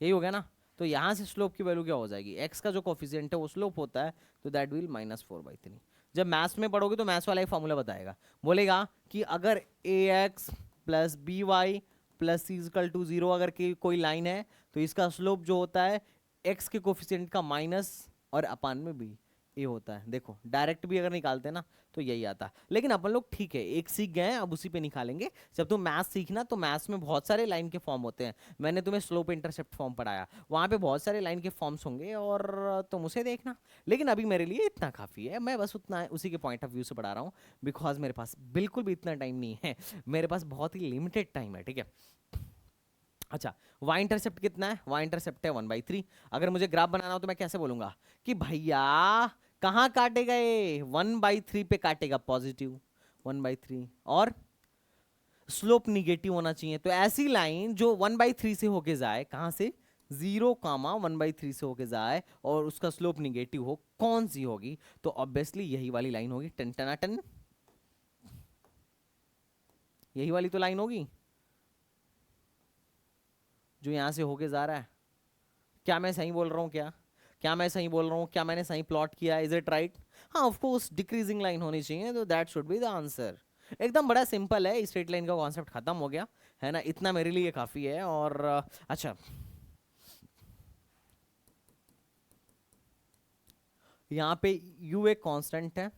यही हो गया ना? तो यहाँ से स्लोप की वैल्यू क्या हो जाएगी? x का जो कोफिशिएंट है वो स्लोप होता है, तो दैट विल -4/3। जब मैथ्स में पढ़ोगे तो मैथ्स वाला एक फॉर्मूला बताएगा, बोलेगा कि अगर ax + by + c = 0 अगर कोई लाइन है तो इसका स्लोप जो होता है x के कोफिशिएंट का माइनस और अपान में b, ये होता है। देखो डायरेक्ट भी अगर निकालते हैं ना तो यही आता है, लेकिन अपन लोग ठीक है एक सीख गए हैं, अब उसी पे निकालेंगे। जब तुम मैथ्स सीखना तो मैथ्स में बहुत सारे लाइन के फॉर्म होते हैं, मैंने तुम्हें स्लोप इंटरसेप्ट फॉर्म पढ़ाया, वहाँ पे बहुत सारे लाइन के फॉर्म्स होंगे और तुम उसे देखना। लेकिन अभी मेरे लिए इतना काफ़ी है, मैं बस उतना उसी के पॉइंट ऑफ व्यू से पढ़ा रहा हूँ, बिकॉज मेरे पास बिल्कुल भी इतना टाइम नहीं है, मेरे पास बहुत ही लिमिटेड टाइम है। ठीक है, अच्छा y इंटरसेप्ट कितना है? y इंटरसेप्ट है 1/3। अगर मुझे ग्राफ बनाना हो तो मैं कैसे बोलूंगा कि भैया कहाँ काटेगा? ये 1/3 पे काटेगा, पॉजिटिव 1/3, और स्लोप निगेटिव होना चाहिए। तो ऐसी लाइन जो 1/3 से होके जाए, कहां से? 0, 1/3 से होके जाए और उसका स्लोप निगेटिव हो, कौन सी होगी? तो ऑब्वियसली यही वाली लाइन होगी, टन टना टन, यही वाली तो लाइन होगी जो यहां से होके जा रहा है। क्या मैं सही बोल रहा हूं? क्या मैं सही बोल रहा हूं? क्या मैंने सही प्लॉट किया? Is it right? हाँ ऑफ कोर्स डिक्रीजिंग लाइन होनी चाहिए, तो that should be the answer. एकदम बड़ा सिंपल है, स्ट्रेट लाइन का कॉन्सेप्ट खत्म हो गया है ना, इतना मेरे लिए काफी है। और अच्छा यहाँ पे u एक कांस्टेंट है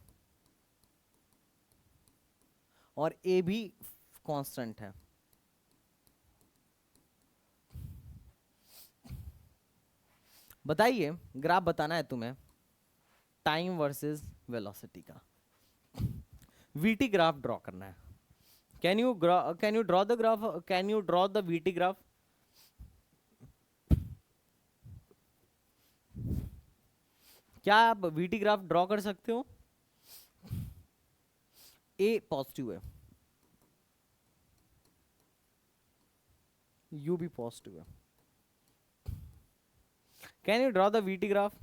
और a भी कांस्टेंट है। बताइए, ग्राफ बताना है तुम्हें टाइम वर्सेस वेलोसिटी का, वीटी ग्राफ ड्रॉ करना है। Can you draw the graph? Can you draw the VT graph? क्या आप वीटी ग्राफ ड्रॉ कर सकते हो? ए पॉजिटिव है, यू भी पॉजिटिव है। Can you draw the VT graph?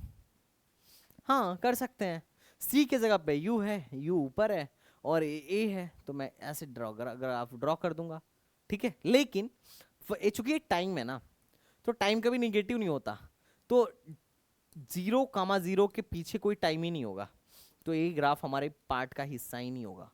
हाँ कर सकते हैं। सी के जगह पे यू है, यू ऊपर है और ए है, तो मैं ऐसे ग्राफ ड्रॉ कर दूंगा। ठीक है, लेकिन चूंकि टाइम है ना, तो टाइम कभी निगेटिव नहीं होता, तो 0,0 के पीछे कोई टाइम ही नहीं होगा, तो ये ग्राफ हमारे पार्ट का हिस्सा ही नहीं होगा,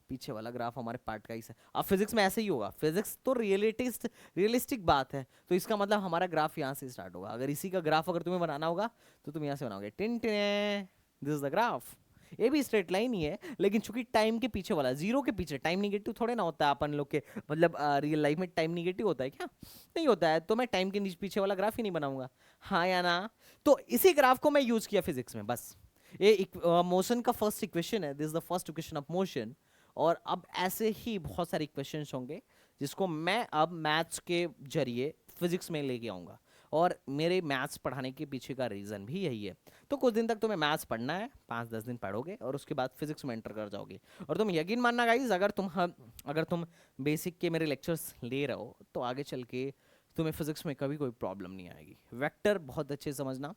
पीछे वाला ग्राफ हमारे पार्ट का हिस्सा। अब फिजिक्स में ऐसे ही होगा, फिजिक्स तो रियलिस्टिक बात है, तो इसका मतलब हमारा ग्राफ यहाँ से स्टार्ट होगा। अगर इसी का ग्राफ अगर तुम्हें बनाना होगा तो तुम यहाँ से बनाओगे, tin tin, this is the graph. ये भी स्ट्रेट लाइन ही है, लेकिन चूंकि टाइम के पीछे वाला, जीरो के पीछे, टाइम निगेटिव थोड़े ना होता है अपन लोग के, मतलब रियल लाइफ में टाइम निगेटिव होता है क्या? नहीं होता है, तो मैं टाइम के पीछे वाला ग्राफ ही नहीं बनाऊंगा, हाँ या ना? तो इसी ग्राफ को मैं यूज किया फिजिक्स में, बस ये मोशन का फर्स्ट इक्वेशन है, this is the first equation of motion. और अब ऐसे ही बहुत सारे इक्वेशंस होंगे जिसको मैं अब मैथ्स के जरिए फिजिक्स में लेके आऊंगा, और मेरे मैथ्स पढ़ाने के पीछे का रीज़न भी यही है। तो कुछ दिन तक तुम्हें मैथ्स पढ़ना है, 5-10 दिन पढ़ोगे और उसके बाद फिजिक्स में एंटर कर जाओगे। और तुम यकीन मानना गाइज, अगर तुम बेसिक के मेरे लेक्चर्स ले रहे हो तो आगे चल के तुम्हें फिजिक्स में कभी कोई प्रॉब्लम नहीं आएगी। वेक्टर बहुत अच्छे से समझना,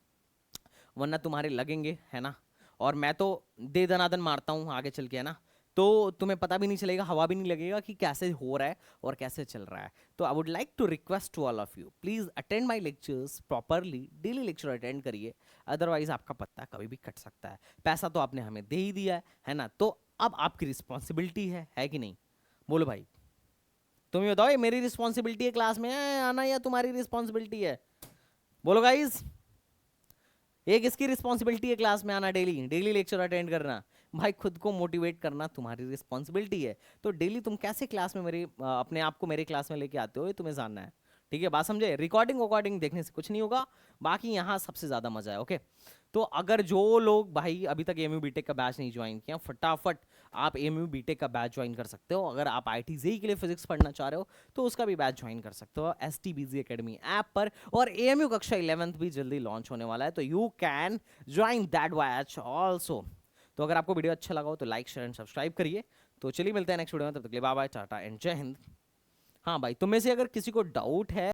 वरना तुम्हारे लगेंगे, है ना। और मैं तो दे दनादन मारता हूँ आगे चल के, है ना, तो तुम्हें पता भी नहीं चलेगा, हवा भी नहीं लगेगा कि कैसे हो रहा है और कैसे चल रहा है। तो I would like to request to all of you, please attend my lectures properly, daily lecture attend करिए, अदरवाइज आपका पत्ता कभी भी कट सकता है। पैसा तो आपने हमें दे ही दिया है ना, तो अब आपकी रिस्पॉन्सिबिलिटी है कि नहीं? बोलो भाई, तुम ही बताओ, ये मेरी रिस्पॉन्सिबिलिटी है क्लास में आना या तुम्हारी रिस्पॉन्सिबिलिटी है? बोलो गाइज, ये किसकी रिस्पॉन्सिबिलिटी है क्लास में आना, डेली डेली लेक्चर अटेंड करना? भाई खुद को मोटिवेट करना तुम्हारी रिस्पॉन्सिबिलिटी है। तो डेली तुम कैसे क्लास में अपने आप को मेरे क्लास में लेके आते हो, ये तुम्हें जानना है। ठीक है, बात समझे? रिकॉर्डिंग देखने से कुछ नहीं होगा, बाकी यहाँ सबसे ज़्यादा मजा है। ओके, तो अगर जो लोग भाई अभी तक एमयू बीटेक का बैच नहीं ज्वाइन किया, फटाफट आप एमयू बीटेक का बैच ज्वाइन कर सकते हो। अगर आप आईटी जेई के लिए फिजिक्स पढ़ना चाह रहे हो तो उसका भी बैच ज्वाइन कर सकते हो STBZ एकेडमी ऐप पर। और एमयू कक्षा 11th भी जल्दी लॉन्च होने वाला है, तो you can join that batch also. तो अगर आपको वीडियो अच्छा लगा हो तो लाइक शेयर एंड सब्सक्राइब करिए। तो चलिए मिलते हैं नेक्स्ट वीडियो में, तब तक के लिए बाय बाय, टाटा एंड जय हिंद। हाँ भाई, तुम में से अगर किसी को डाउट है